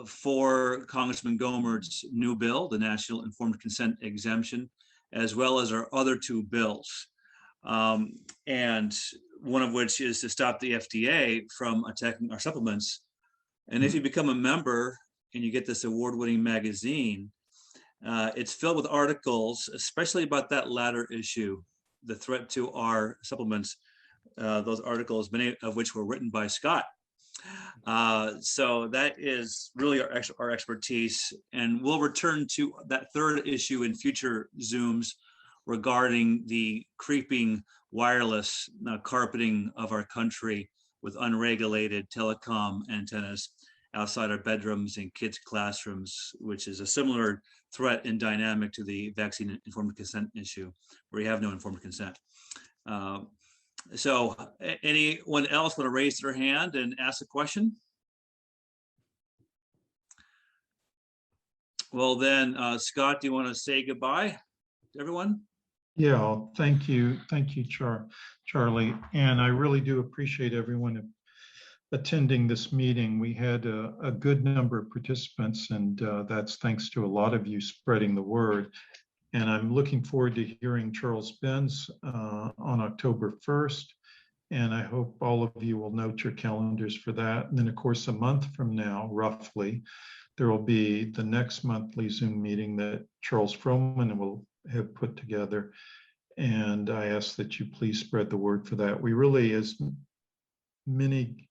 [SPEAKER 2] for Congressman Gohmert's new bill, the National Informed Consent Exemption, as well as our other two bills. And one of which is to stop the FDA from attacking our supplements. And if you become a member and you get this award-winning magazine, it's filled with articles, especially about that latter issue, the threat to our supplements. Those articles, many of which were written by Scott. So that is really our expertise. And we'll return to that third issue in future Zooms regarding the creeping wireless carpeting of our country with unregulated telecom antennas outside our bedrooms and kids' classrooms, which is a similar threat and dynamic to the vaccine informed consent issue, where you have no informed consent. So anyone else want to raise their hand and ask a question? Well then, Scott, do you want to say goodbye to everyone?
[SPEAKER 6] Yeah, thank you. Thank you, Charlie. And I really do appreciate everyone attending this meeting. We had a good number of participants, and that's thanks to a lot of you spreading the word. And I'm looking forward to hearing Charles Benz on October 1st. And I hope all of you will note your calendars for that. And then, of course, a month from now, roughly, there will be the next monthly Zoom meeting that Charles Frohman will have put together. And I ask that you please spread the word for that. We really, as many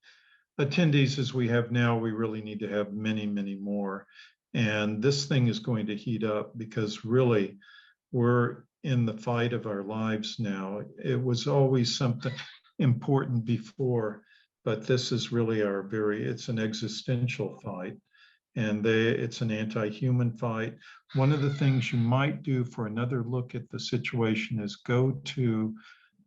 [SPEAKER 6] attendees as we have now, we really need to have many, many more. And this thing is going to heat up because really we're in the fight of our lives now. It was always something important before, but this is really it's an existential fight. and it's an anti-human fight. One of the things you might do for another look at the situation is go to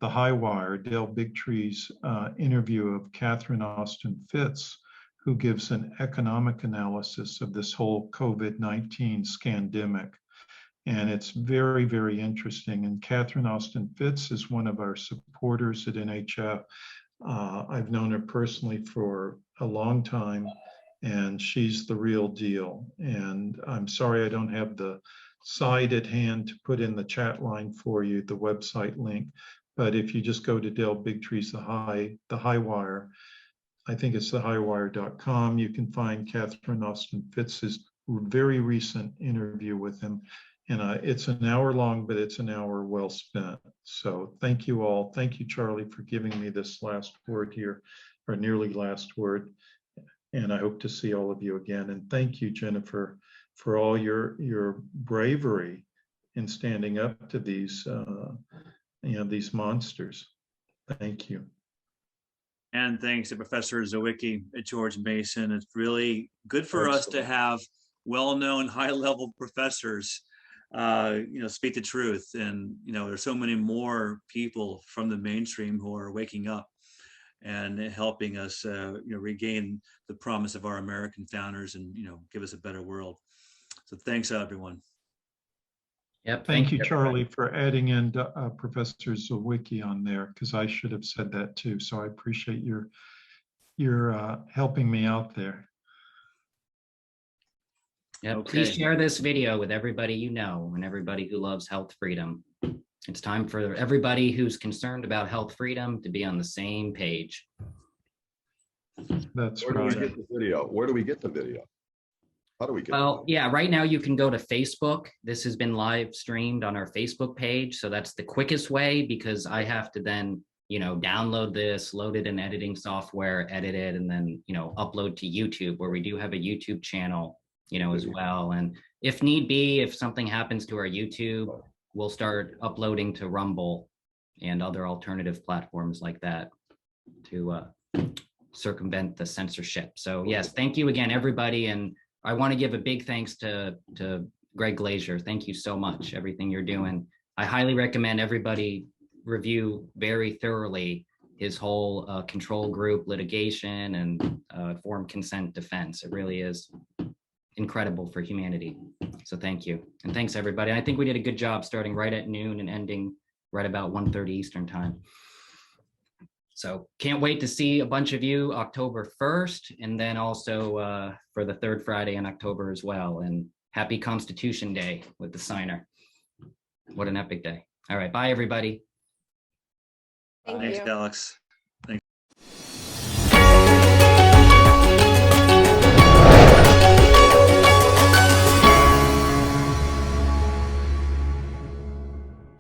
[SPEAKER 6] the High Wire, Dale Bigtree's interview of Catherine Austin Fitts, who gives an economic analysis of this whole COVID-19 scandemic. And it's very, very interesting. And Catherine Austin Fitts is one of our supporters at NHF. I've known her personally for a long time, and she's the real deal. And I'm sorry I don't have the site at hand to put in the chat line for you, the website link. But if you just go to Dale Bigtree's the High Wire, I think it's thehighwire.com, you can find Catherine Austin Fitz's very recent interview with him. And it's an hour long, but it's an hour well spent. So thank you all. Thank you, Charlie, for giving me this last word here, or nearly last word. And I hope to see all of you again. And thank you, Jennifer, for all your bravery in standing up to these, these monsters. Thank you.
[SPEAKER 2] And thanks to Professor Zywicki at George Mason. It's really good for us to have well-known high-level professors speak the truth. And, there's so many more people from the mainstream who are waking up and helping us, regain the promise of our American founders and, give us a better world. So thanks, everyone.
[SPEAKER 1] Yep.
[SPEAKER 6] Thank you, Charlie, for adding in Professor Zywicki on there, because I should have said that too. So I appreciate your helping me out there.
[SPEAKER 1] Yeah,
[SPEAKER 2] Okay.
[SPEAKER 1] Please share this video with everybody you know and everybody who loves health freedom. It's time for everybody who's concerned about health freedom to be on the same page.
[SPEAKER 6] That's
[SPEAKER 12] Where do we
[SPEAKER 6] right.
[SPEAKER 12] get the video? Where do we get the video? How do we get
[SPEAKER 1] Well, yeah, right now you can go to Facebook. This has been live streamed on our Facebook page. So that's the quickest way, because I have to then, download this, load it in editing software, edit it, and then, upload to YouTube, where we do have a YouTube channel, as well. And if need be, if something happens to our YouTube, we'll start uploading to Rumble and other alternative platforms like that to circumvent the censorship. So yes, thank you again, everybody. And I want to give a big thanks to Greg Glaser. Thank you so much, everything you're doing. I highly recommend everybody review very thoroughly his whole control group litigation and informed consent defense. It really is incredible for humanity. So thank you. And thanks, everybody. I think we did a good job starting right at noon and ending right about 1:30 Eastern time. So can't wait to see a bunch of you October 1st, and then also for the third Friday in October as well. And happy Constitution Day with the signer. What an epic day. All right. Bye, everybody.
[SPEAKER 9] Thank
[SPEAKER 2] Thanks,
[SPEAKER 9] you.
[SPEAKER 2] Alex.